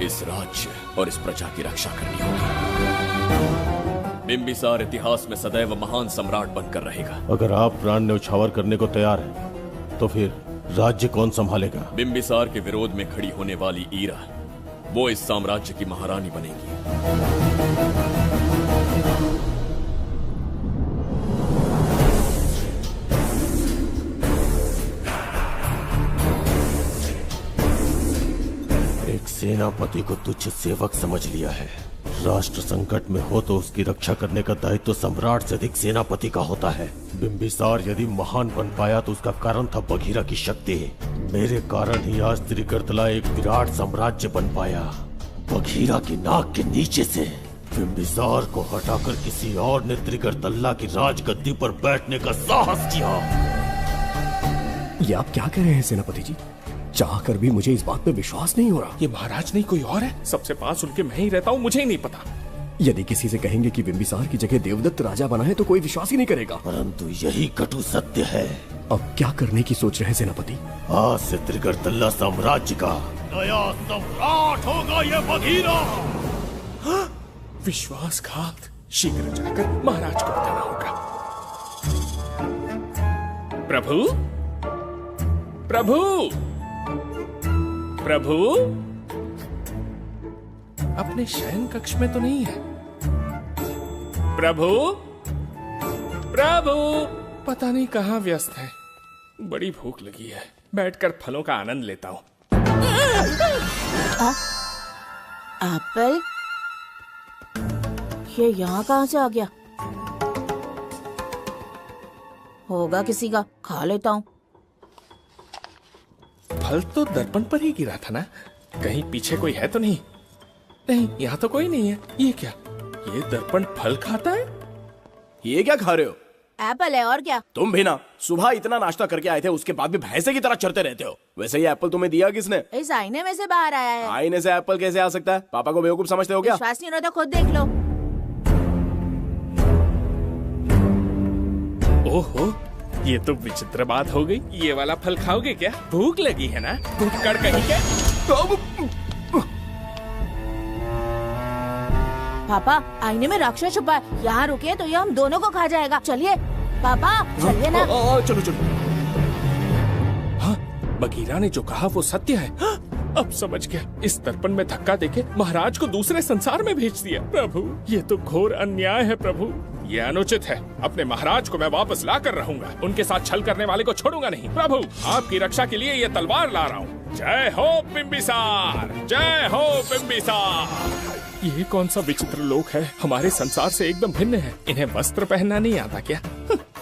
इस राज्य और इस प्रजा की रक्षा करनी होगी। बिंबिसार इतिहास में सदैव महान सम्राट बनकर रहेगा। अगर आप प्राण न्यौछावर करने को तैयार हैं, तो फिर राज्य कौन संभालेगा? बिंबिसार के विरोध में खड़ी होने वाली ईरा, वो इस साम्राज्य की महारानी बनेगी। एक सेनापति को तुच्छ सेवक समझ लिया है। राष्ट्र संकट में हो तो उसकी रक्षा करने का दायित्व तो सम्राट से अधिक सेनापति का होता है। बिंबिसार यदि महान बन पाया तो उसका कारण था बघीरा की शक्ति। मेरे कारण ही आज त्रिगर्तला एक विराट साम्राज्य बन पाया। बघीरा की नाक के नीचे से बिंबिसार को हटाकर किसी और ने त्रिगर्तला की राजगद्दी पर बैठने का साहस किया। ये आप क्या कह रहे हैं सेनापति जी? चाहकर भी मुझे इस बात पे विश्वास नहीं हो रहा। ये महाराज नहीं कोई और है। सबसे पास उनके मैं ही रहता हूँ, मुझे ही नहीं पता। यदि किसी से कहेंगे कि बिंबिसार की जगह देवदत्त राजा बना है तो कोई विश्वास ही नहीं करेगा। परंतु यही कटु सत्य है। अब क्या करने की सोच रहे हैं सेनापति? आज से त्रिगर्तला साम्राज्य का नया सम्राट होगा ये बघीरा। विश्वासघात। शीघ्र जाकर महाराज को बताना होगा। प्रभु, प्रभु, प्रभु, अपने शयन कक्ष में तो नहीं है। प्रभु, प्रभु, पता नहीं कहाँ व्यस्त है। बड़ी भूख लगी है, बैठकर फलों का आनंद लेता हूँ। एप्पल? ये यहाँ कहाँ से आ गया? होगा किसी का, खा लेता हूँ। फल तो दर्पण पर ही गिरा था ना? कहीं पीछे कोई है तो नहीं? नहीं, यहाँ तो कोई नहीं है। ये क्या? ये दर्पण फल खाता है? ये क्या खा रहे हो? एप्पल है और क्या? तुम भी ना सुबह इतना नाश्ता करके आए थे, उसके बाद भी भैंसे की तरह चरते रहते हो। वैसे ये एप्पल तुम्हें दिया किसने? इस आईने में से बाहर आया है। आईने से एप्पल कैसे आ सकता है? पापा को बेवकूफ समझते हो क्या? विश्वास नहीं हो रहा तो खुद देख लो। ओहो, ये तो विचित्र बात हो गई। ये वाला फल खाओगे क्या? भूख लगी है ना? भूख कहीं क्या? पापा आईने में राक्षस छुपा है, यहाँ रुके तो ये हम दोनों को खा जाएगा। चलिए पापा चलिए ना। चलो चलो। हाँ, बगीरा ने जो कहा वो सत्य है। हाँ, अब समझ गया। इस दर्पण में धक्का देके महाराज को दूसरे संसार में भेज दिया। प्रभु ये तो घोर अन्याय है प्रभु, ये अनुचित है। अपने महाराज को मैं वापस ला कर रहूंगा, उनके साथ छल करने वाले को छोड़ूंगा नहीं। प्रभु आपकी रक्षा के लिए ये तलवार ला रहा हूँ। जय हो बिम्बिसार, जय हो बिम्बिसार। ये कौन सा विचित्र लोक है, हमारे संसार से एकदम भिन्न है। इन्हें वस्त्र पहनना नहीं आता क्या?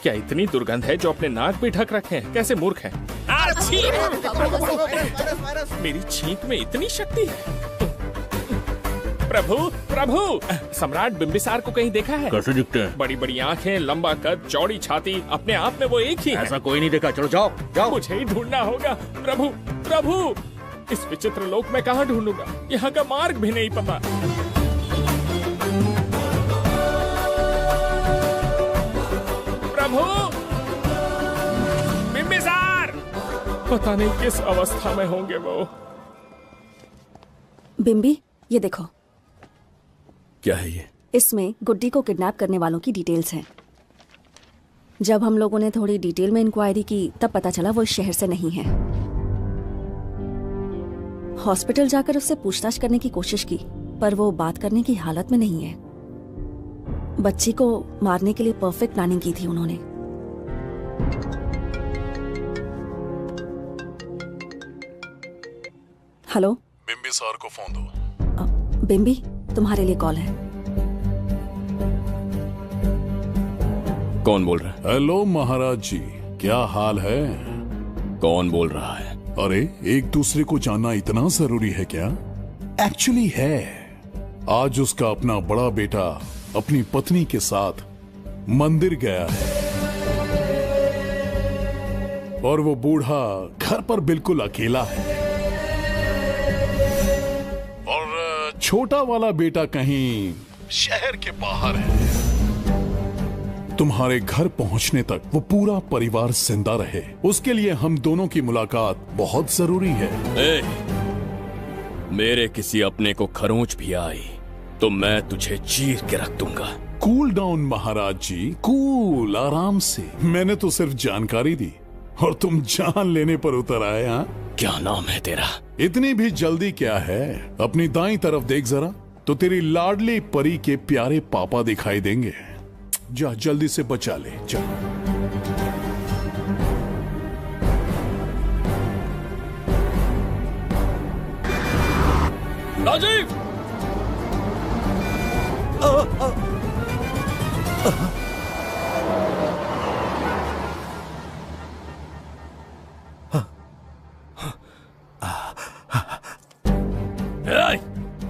क्या इतनी दुर्गंध है जो अपने नाक भी ढक रखे हैं? कैसे मूर्ख हैं। मेरी छींक में इतनी शक्ति है। प्रभु प्रभु, सम्राट बिम्बिसार को कहीं देखा है? कैसे दिखते हैं? बड़ी बड़ी आंखें, लंबा कद, चौड़ी छाती, अपने आप में वो एक ही है। ऐसा कोई नहीं देखा। चलो जाओ जाओ। मुझे ही ढूंढना होगा। प्रभु प्रभु, इस विचित्र लोक में कहाँ ढूंढूंगा? यहाँ का मार्ग भी नहीं पता। प्रभु बिम्बिसार, पता नहीं किस अवस्था में होंगे वो। बिम्बी ये देखो। क्या है ये? इसमें गुड्डी को किडनैप करने वालों की डिटेल्स हैं। जब हम लोगों ने थोड़ी डिटेल में इंक्वायरी की तब पता चला वो इस शहर से नहीं है। हॉस्पिटल जाकर उससे पूछताछ करने की कोशिश की पर वो बात करने की हालत में नहीं है। बच्ची को मारने के लिए परफेक्ट प्लानिंग की थी उन्होंने। हेलो, बिम्बिसार को फोन दो। बिम्बी तुम्हारे लिए कॉल है। कौन बोल रहा है? हेलो महाराज जी, क्या हाल है? कौन बोल रहा है? अरे एक दूसरे को जानना इतना जरूरी है क्या? एक्चुअली है। आज उसका अपना बड़ा बेटा अपनी पत्नी के साथ मंदिर गया है और वो बूढ़ा घर पर बिल्कुल अकेला है और छोटा वाला बेटा कहीं शहर के बाहर है। तुम्हारे घर पहुंचने तक वो पूरा परिवार जिंदा रहे, उसके लिए हम दोनों की मुलाकात बहुत जरूरी है। मेरे किसी अपने को खरोंच भी आई तो मैं तुझे चीर के रख दूंगा। कूल डाउन महाराज जी, कूल, आराम से। मैंने तो सिर्फ जानकारी दी और तुम जान लेने पर उतर आए। हाँ, क्या नाम है तेरा? इतनी भी जल्दी क्या है? अपनी दाईं तरफ देख जरा तो तेरी लाडली परी के प्यारे पापा दिखाई देंगे। जा जल्दी से बचा ले, जा। राजीव!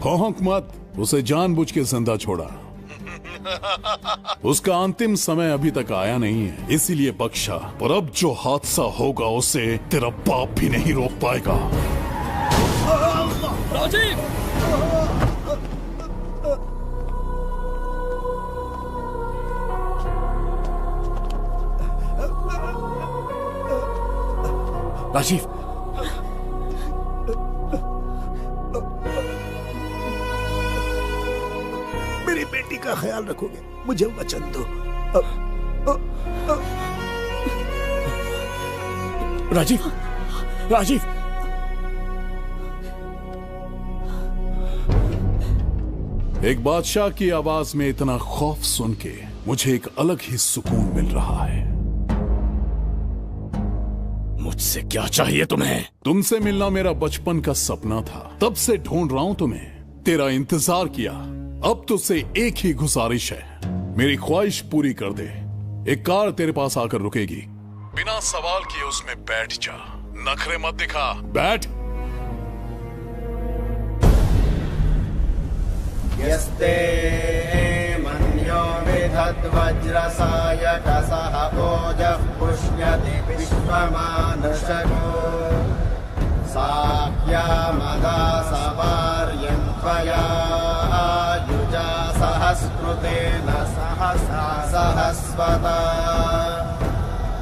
भौंक मत, उसे जानबूझ के जिंदा छोड़ा। उसका अंतिम समय अभी तक आया नहीं है, इसीलिए बख्शा। पर अब जो हादसा होगा उसे तेरा बाप भी नहीं रोक पाएगा। राजीव! राजीव! मेरी बेटी का ख्याल रखोगे? मुझे वचन दो। राजीव! राजीव! एक बादशाह की आवाज में इतना खौफ सुन के मुझे एक अलग ही सुकून मिल रहा है। मुझसे क्या चाहिए तुम्हें? तुमसे मिलना मेरा बचपन का सपना था, तब से ढूंढ रहा हूं तुम्हें, तेरा इंतजार किया। अब तुझसे एक ही गुजारिश है, मेरी ख्वाहिश पूरी कर दे। एक कार तेरे पास आकर रुकेगी, बिना सवाल किए उसमें बैठ जा, नखरे मत दिखा, बैठ। यस्ते मन्यो विधत्व वज्रसायकसः ओजः पुष्यति विश्वमानशको साख्यामदा सवार्यन्त्वया युजा सहस्कृतेन सहसा सहस्वता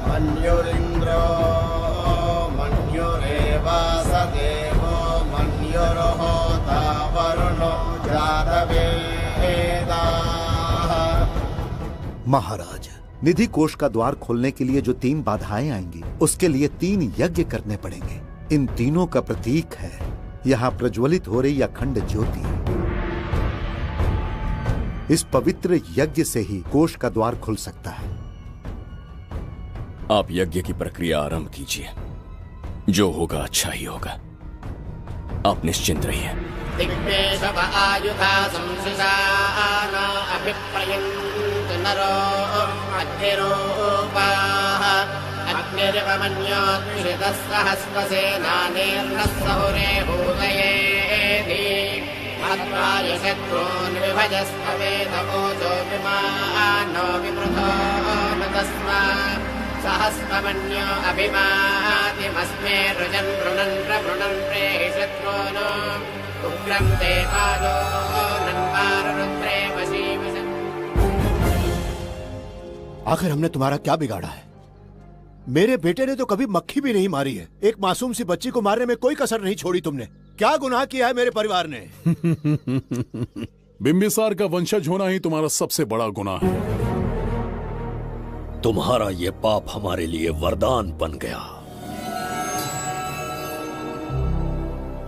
मन्युरिन्द्रो मन्युरेवास देवो मन्युर्होता वरुणो जातवेदाः। महाराज, निधि कोष का द्वार खोलने के लिए जो 3 बाधाएं आएंगी, उसके लिए 3 यज्ञ करने पड़ेंगे। इन तीनों का प्रतीक है यहाँ प्रज्वलित हो रही अखंड ज्योति। इस पवित्र यज्ञ से ही कोष का द्वार खुल सकता है। आप यज्ञ की प्रक्रिया आरंभ कीजिए। जो होगा अच्छा ही होगा। आप निश्चिंत रहिए। दिग्वेशव आयुधा संसृजान अभिप्रयन्त नरो अग्निरूपाः अग्निर्वमन्योत्क्षितः सहस्रसेनानेर्नः सहुरे भूतयेति मत्वाय शत्रून् विभजस्त्वमेतमोजो विमानो विमृतो न तस्मात् सहस्रमन्यो अभिमातिमस्मे रुजन् वृणन् प्रवृणन् प्रेहि शत्रून् उग्रं ते पादो नन्वारुद्रे वशीवसन्। आखिर हमने तुम्हारा क्या बिगाड़ा है? मेरे बेटे ने तो कभी मक्खी भी नहीं मारी है। एक मासूम सी बच्ची को मारने में कोई कसर नहीं छोड़ी तुमने। क्या गुनाह किया है मेरे परिवार ने? बिंबिसार का वंशज होना ही तुम्हारा सबसे बड़ा गुनाह है। तुम्हारा ये पाप हमारे लिए वरदान बन गया।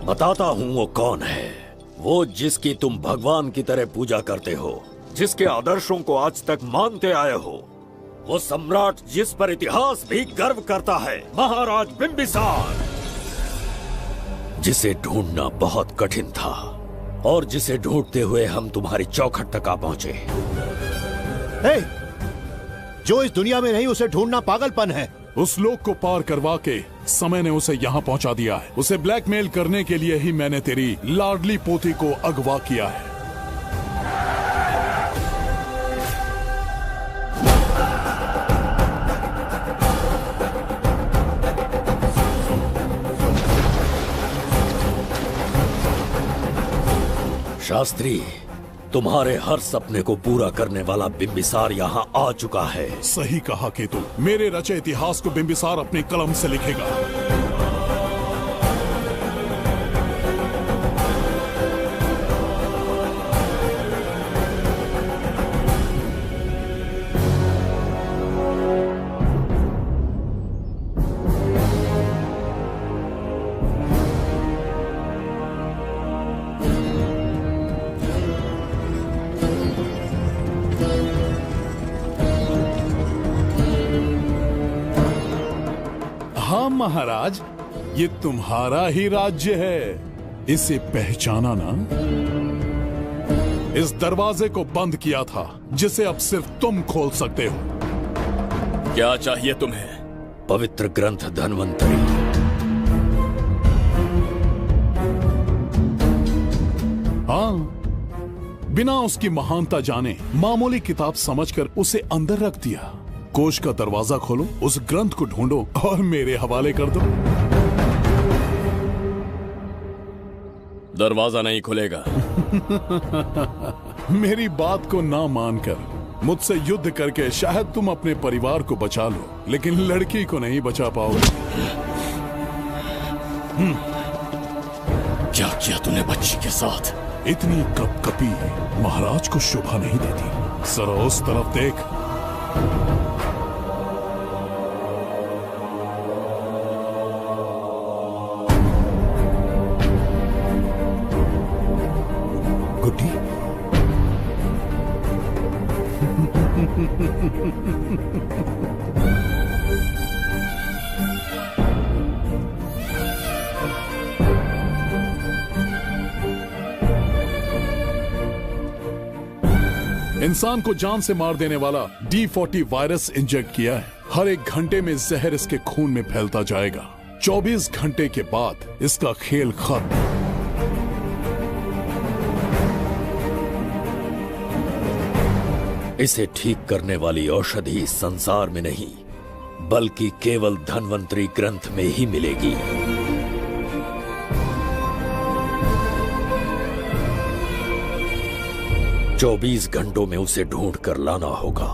बताता हूं वो कौन है। वो जिसकी तुम भगवान की तरह पूजा करते हो, जिसके आदर्शों को आज तक मानते आए हो, वो सम्राट जिस पर इतिहास भी गर्व करता है, महाराज बिंबिसार, जिसे ढूंढना बहुत कठिन था और जिसे ढूंढते हुए हम तुम्हारी चौखट तक आ पहुंचे। जो इस दुनिया में नहीं उसे ढूंढना पागलपन है। उस लोक को पार करवा के समय ने उसे यहाँ पहुँचा दिया है। उसे ब्लैकमेल करने के लिए ही मैंने तेरी लाडली पोती को अगवा किया है। शास्त्री, तुम्हारे हर सपने को पूरा करने वाला बिंबिसार यहाँ आ चुका है। सही कहा केतु। मेरे रचे इतिहास को बिंबिसार अपनी कलम से लिखेगा। महाराज, ये तुम्हारा ही राज्य है, इसे पहचाना ना? इस दरवाजे को बंद किया था जिसे अब सिर्फ तुम खोल सकते हो। क्या चाहिए तुम्हें? पवित्र ग्रंथ धन्वंतरी। हाँ, बिना उसकी महानता जाने मामूली किताब समझकर उसे अंदर रख दिया। कोष का दरवाजा खोलो, उस ग्रंथ को ढूंढो और मेरे हवाले कर दो। दरवाजा नहीं खुलेगा। मेरी बात को ना मानकर मुझसे युद्ध करके शायद तुम अपने परिवार को बचा लो, लेकिन लड़की को नहीं बचा पाओगे। क्या किया तूने बच्ची के साथ? इतनी कपकपी महाराज को शोभा नहीं देती। जरा उस तरफ देख। गुड्डी, इंसान को जान से मार देने वाला D40 वायरस इंजेक्ट किया है। हर 1 घंटे में जहर इसके खून में फैलता जाएगा। 24 घंटे के बाद इसका खेल खत्म। इसे ठीक करने वाली औषधि संसार में नहीं बल्कि केवल धन्वंतरी ग्रंथ में ही मिलेगी। चौबीस घंटों में उसे ढूंढ कर लाना होगा।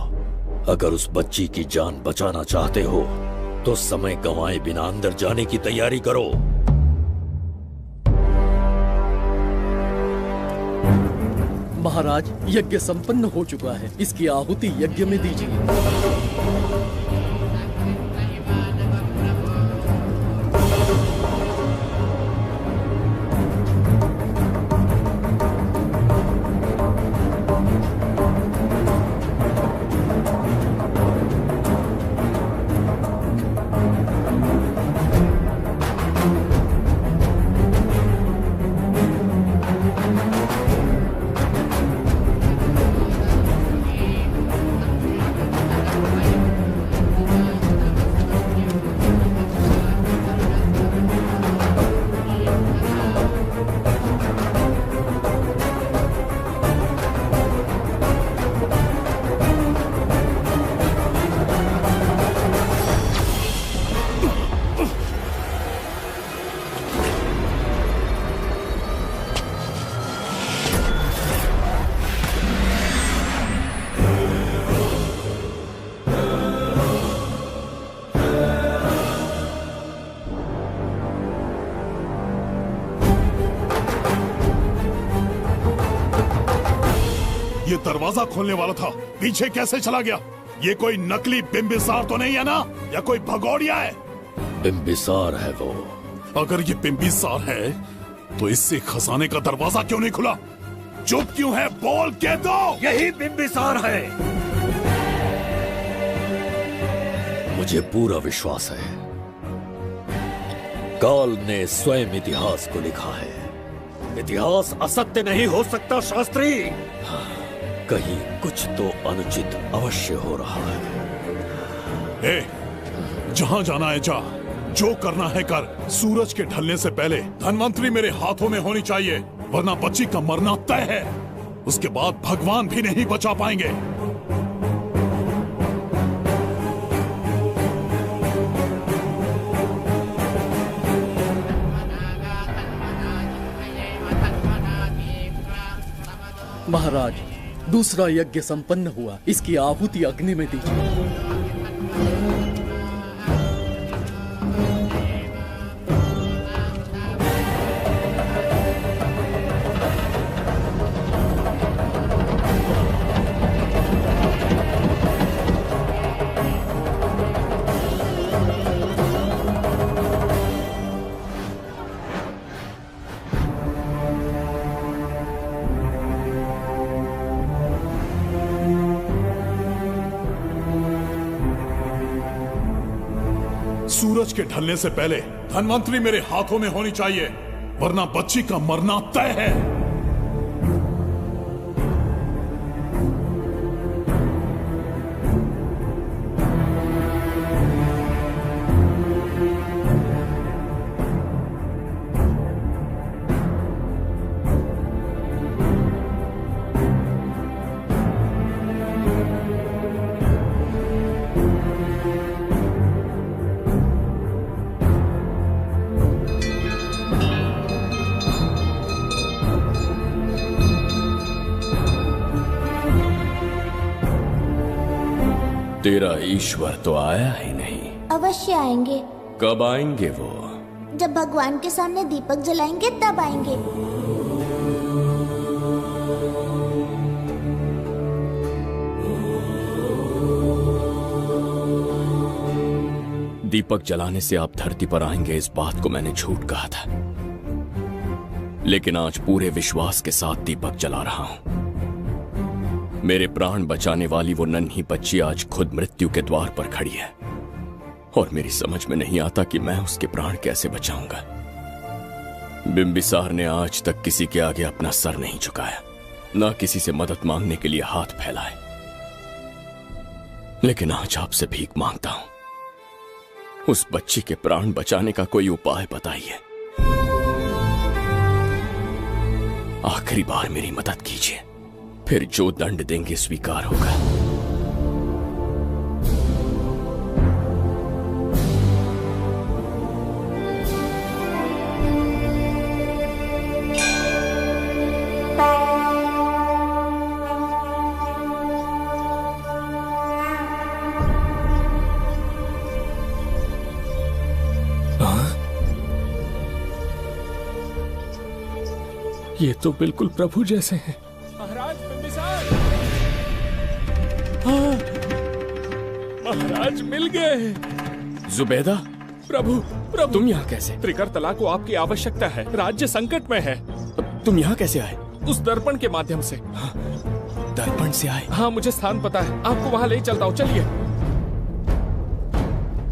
अगर उस बच्ची की जान बचाना चाहते हो तो समय गंवाए बिना अंदर जाने की तैयारी करो। महाराज, यज्ञ संपन्न हो चुका है, इसकी आहुति यज्ञ में दीजिए। ये दरवाजा खोलने वाला था, पीछे कैसे चला गया? ये कोई नकली बिंबिसार तो नहीं है ना, या कोई भगोड़िया है? बिंबिसार है वो। अगर ये बिंबिसार है तो इससे खजाने का दरवाजा क्यों नहीं खुला? चुप क्यों है? बोल के दो। यही बिंबिसार है। मुझे पूरा विश्वास है, काल ने स्वयं इतिहास को लिखा है। इतिहास असत्य नहीं हो सकता शास्त्री। कहीं कुछ तो अनुचित अवश्य हो रहा है। जहां जाना है जा, जो करना है कर। सूरज के ढलने से पहले धन्वंतरी मेरे हाथों में होनी चाहिए, वरना बच्ची का मरना तय है। उसके बाद भगवान भी नहीं बचा पाएंगे। महाराज, दूसरा यज्ञ संपन्न हुआ, इसकी आहुति अग्नि में दीजिए। सूरज के ढलने से पहले धन्वंतरी मेरे हाथों में होनी चाहिए, वरना बच्ची का मरना तय है। तेरा ईश्वर तो आया ही नहीं। अवश्य आएंगे। कब आएंगे वो? जब भगवान के सामने दीपक जलाएंगे तब आएंगे। दीपक जलाने से आप धरती पर आएंगे, इस बात को मैंने झूठ कहा था, लेकिन आज पूरे विश्वास के साथ दीपक जला रहा हूं। मेरे प्राण बचाने वाली वो नन्ही बच्ची आज खुद मृत्यु के द्वार पर खड़ी है, और मेरी समझ में नहीं आता कि मैं उसके प्राण कैसे बचाऊंगा। बिंबिसार ने आज तक किसी के आगे अपना सर नहीं झुकाया, ना किसी से मदद मांगने के लिए हाथ फैलाए, लेकिन आज आपसे भीख मांगता हूं। उस बच्ची के प्राण बचाने का कोई उपाय बताइए। आखिरी बार मेरी मदद कीजिए, फिर जो दंड देंगे स्वीकार होगा। ये तो बिल्कुल प्रभु जैसे हैं। महाराज बिंबिसार! हाँ, महाराज मिल गए। जुबैदा, प्रभु प्रभु तुम यहाँ कैसे? त्रिकर्तला को आपकी आवश्यकता है, राज्य संकट में है। तुम यहाँ कैसे आए? उस दर्पण के माध्यम से। दर्पण से आए? हाँ, मुझे स्थान पता है, आपको वहाँ ले चलता हूँ, चलिए।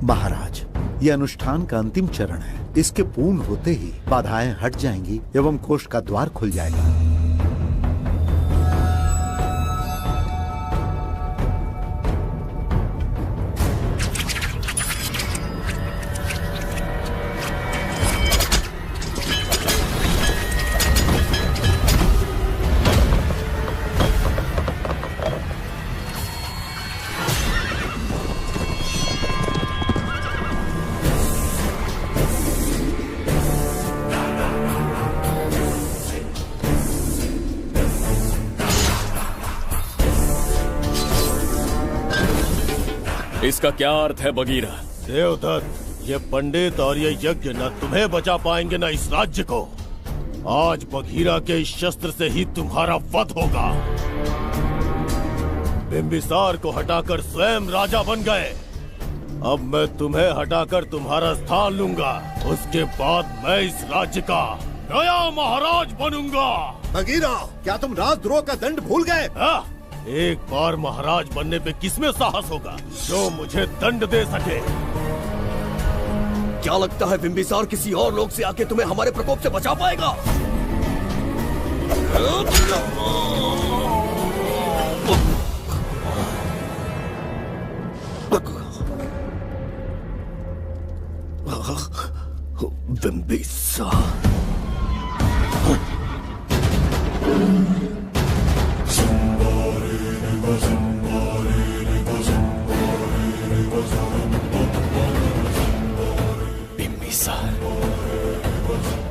महाराज, ये अनुष्ठान का अंतिम चरण है। इसके पूर्ण होते ही बाधाएं हट जाएंगी एवं कोष का द्वार खुल जाएगा। इसका क्या अर्थ है बगीरा? देवदत्त, ये पंडित और ये यज्ञ न तुम्हें बचा पाएंगे न इस राज्य को। आज बगीरा के इस शस्त्र से ही तुम्हारा वध होगा। बिंबिसार को हटाकर स्वयं राजा बन गए। अब मैं तुम्हें हटाकर तुम्हारा स्थान लूंगा। उसके बाद मैं इस राज्य का नया महाराज बनूंगा। बगीरा, क्या तुम राजद्रोह का दंड भूल गए? एक बार महाराज बनने पे किसमें साहस होगा जो मुझे दंड दे सके? क्या लगता है बिंबिसार किसी और लोग से आके तुम्हें हमारे प्रकोप से बचा पाएगा? बिंबिसार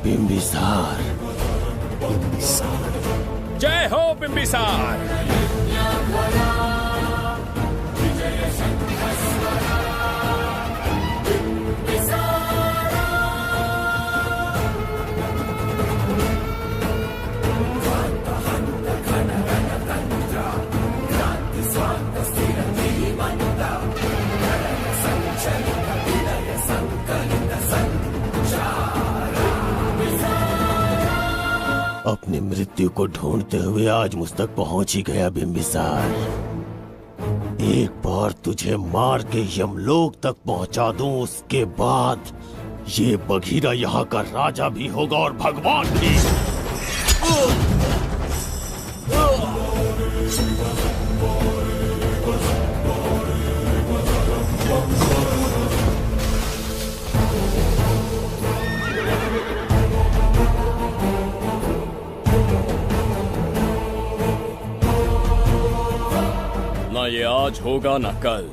बिंबिसार, जय हो बिंबिसार। अपनी मृत्यु को ढूंढते हुए आज मुझ तक पहुंच ही गया बिंबिसार। एक बार तुझे मार के यमलोक तक पहुंचा दूं, उसके बाद ये बगीरा यहाँ का राजा भी होगा और भगवान भी। ना ये आज होगा ना कल।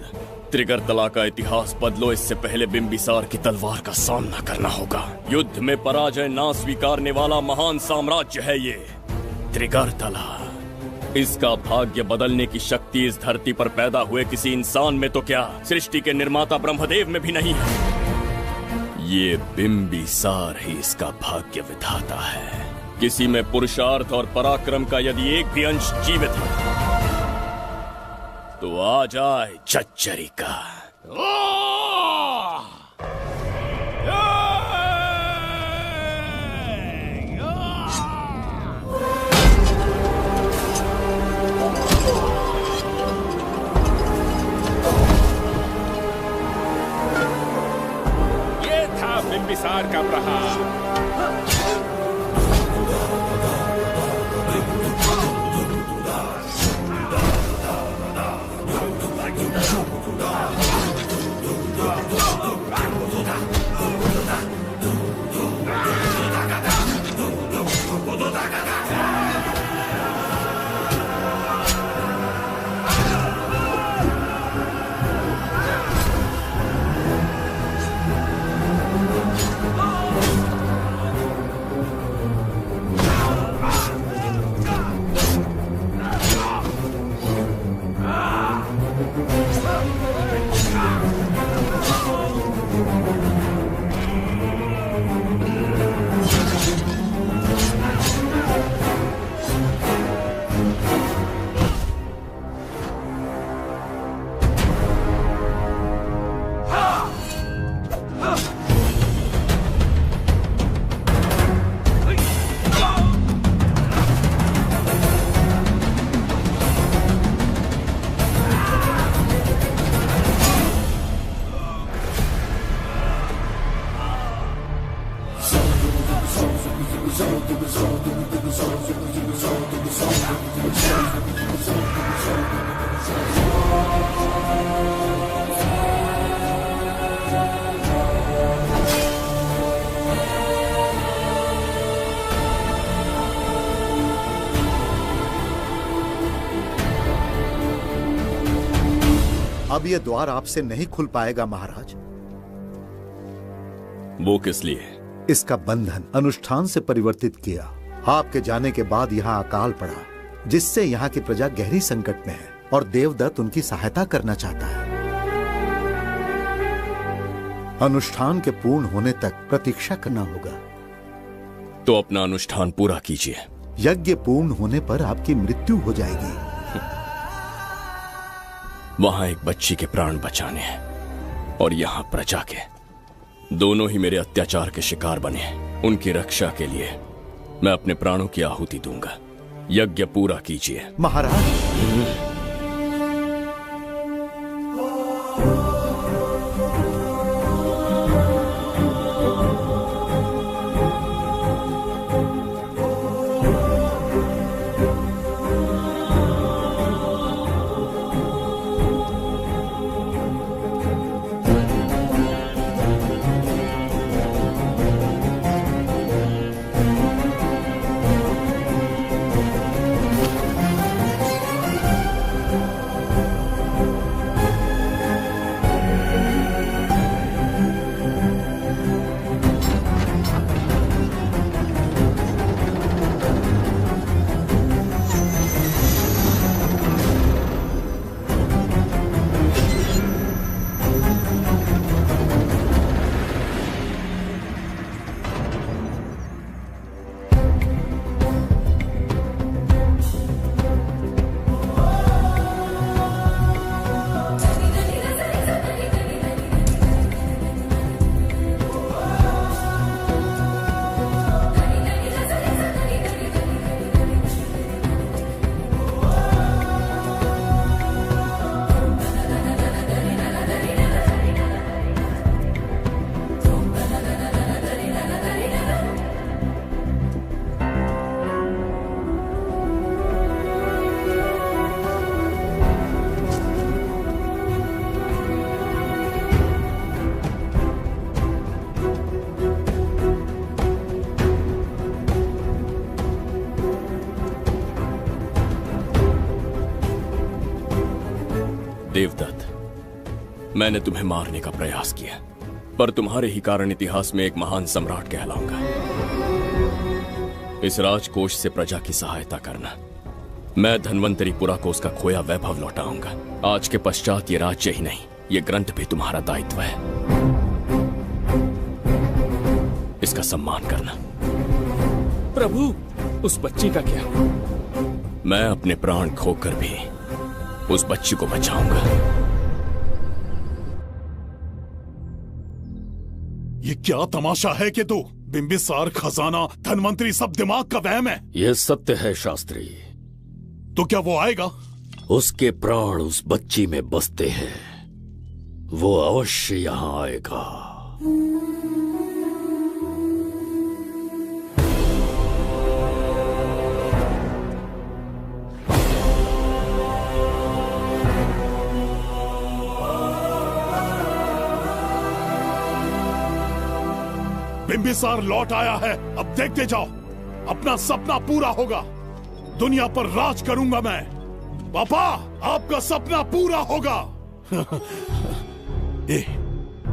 त्रिगर्तला का इतिहास बदलो, इससे पहले बिंबिसार की तलवार का सामना करना होगा। युद्ध में पराजय ना स्वीकारने वाला महान साम्राज्य है ये त्रिगर्तला। इसका भाग्य बदलने की शक्ति इस धरती पर पैदा हुए किसी इंसान में तो क्या, सृष्टि के निर्माता ब्रह्मदेव में भी नहीं है। ये बिंबिसार ही इसका भाग्य विधाता है। किसी में पुरुषार्थ और पराक्रम का यदि एक भी अंश जीवित है तो आ जाए चच्चरी का। ये था बिंबिसार का प्रहार। अब ये द्वार आपसे नहीं खुल पाएगा महाराज। वो किस लिए? इसका बंधन अनुष्ठान से परिवर्तित किया। आपके जाने के बाद यहाँ अकाल पड़ा, जिससे यहाँ की प्रजा गहरी संकट में है और देवदत्त उनकी सहायता करना चाहता है। अनुष्ठान के पूर्ण होने तक प्रतीक्षा करना होगा। तो अपना अनुष्ठान पूरा कीजिए। यज्ञ पूर्ण होने पर आपकी मृत्यु हो जाएगी। वहां एक बच्ची के प्राण बचाने हैं और यहाँ प्रजा के, दोनों ही मेरे अत्याचार के शिकार बने हैं। उनकी रक्षा के लिए मैं अपने प्राणों की आहुति दूंगा। यज्ञ पूरा कीजिए। महाराज, देवदत्त, मैंने तुम्हें मारने का प्रयास किया, पर तुम्हारे ही कारण इतिहास में एक महान सम्राट कहलाऊंगा। इस राजकोष से प्रजा की सहायता करना। मैं धन्वंतरीपुरा को उसका खोया वैभव लौटाऊंगा। आज के पश्चात ये राज्य ही नहीं, ये ग्रंथ भी तुम्हारा दायित्व है। इसका सम्मान करना। प्रभु, उस बच्ची का क्या? मैं अपने प्राण खोकर भी उस बच्ची को बचाऊंगा। ये क्या तमाशा है कि तू बिंबिसार, खजाना, धनवंतरी सब दिमाग का वहम है? यह सत्य है शास्त्री। तो क्या वो आएगा? उसके प्राण उस बच्ची में बसते हैं, वो अवश्य यहाँ आएगा। बिंबिसार लौट आया है, अब देखते जाओ, अपना सपना पूरा होगा। दुनिया पर राज करूंगा मैं। पापा, आपका सपना पूरा होगा।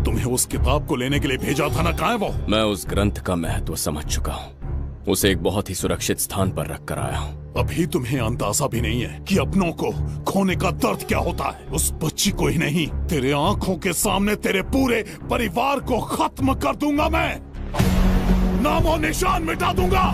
तुम्हें उस किताब को लेने के लिए भेजा था ना, कहाँ है वो? मैं उस ग्रंथ का महत्व समझ चुका हूँ। उसे एक बहुत ही सुरक्षित स्थान पर रख कर आया हूँ। अभी तुम्हें अंदाजा भी नहीं है कि अपनों को खोने का दर्द क्या होता है। उस बच्ची को ही नहीं, तेरे आंखों के सामने तेरे पूरे परिवार को खत्म कर दूंगा मैं। नामो निशान मिटा दूंगा।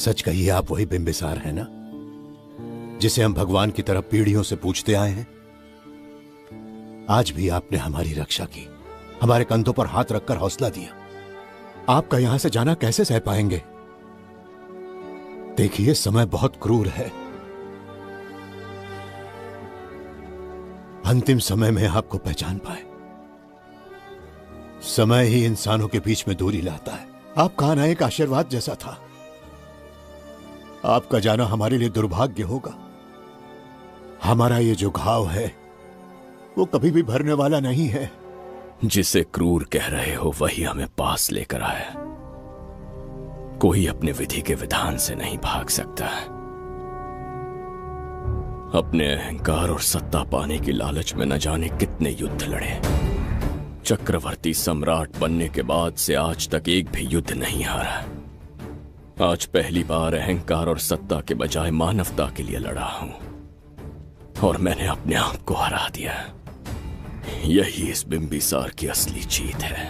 सच कहिए, आप वही बिंबिसार है ना, जिसे हम भगवान की तरफ पीढ़ियों से पूछते आए हैं। आज भी आपने हमारी रक्षा की, हमारे कंधों पर हाथ रखकर हौसला दिया। आपका यहां से जाना कैसे सह पाएंगे? देखिए, समय बहुत क्रूर है। अंतिम समय में आपको पहचान पाए। समय ही इंसानों के बीच में दूरी लाता है। आपका आना एक आशीर्वाद जैसा था। आपका जाना हमारे लिए दुर्भाग्य होगा। हमारा ये जो घाव है वो कभी भी भरने वाला नहीं है। जिसे क्रूर कह रहे हो वही हमें पास लेकर आया। कोई अपने विधि के विधान से नहीं भाग सकता। अपने अहंकार और सत्ता पाने की लालच में न जाने कितने युद्ध लड़े। चक्रवर्ती सम्राट बनने के बाद से आज तक एक भी युद्ध नहीं हारा। आज पहली बार अहंकार और सत्ता के बजाय मानवता के लिए लड़ा हूं, और मैंने अपने आप को हरा दिया। यही इस बिंबिसार की असली जीत है।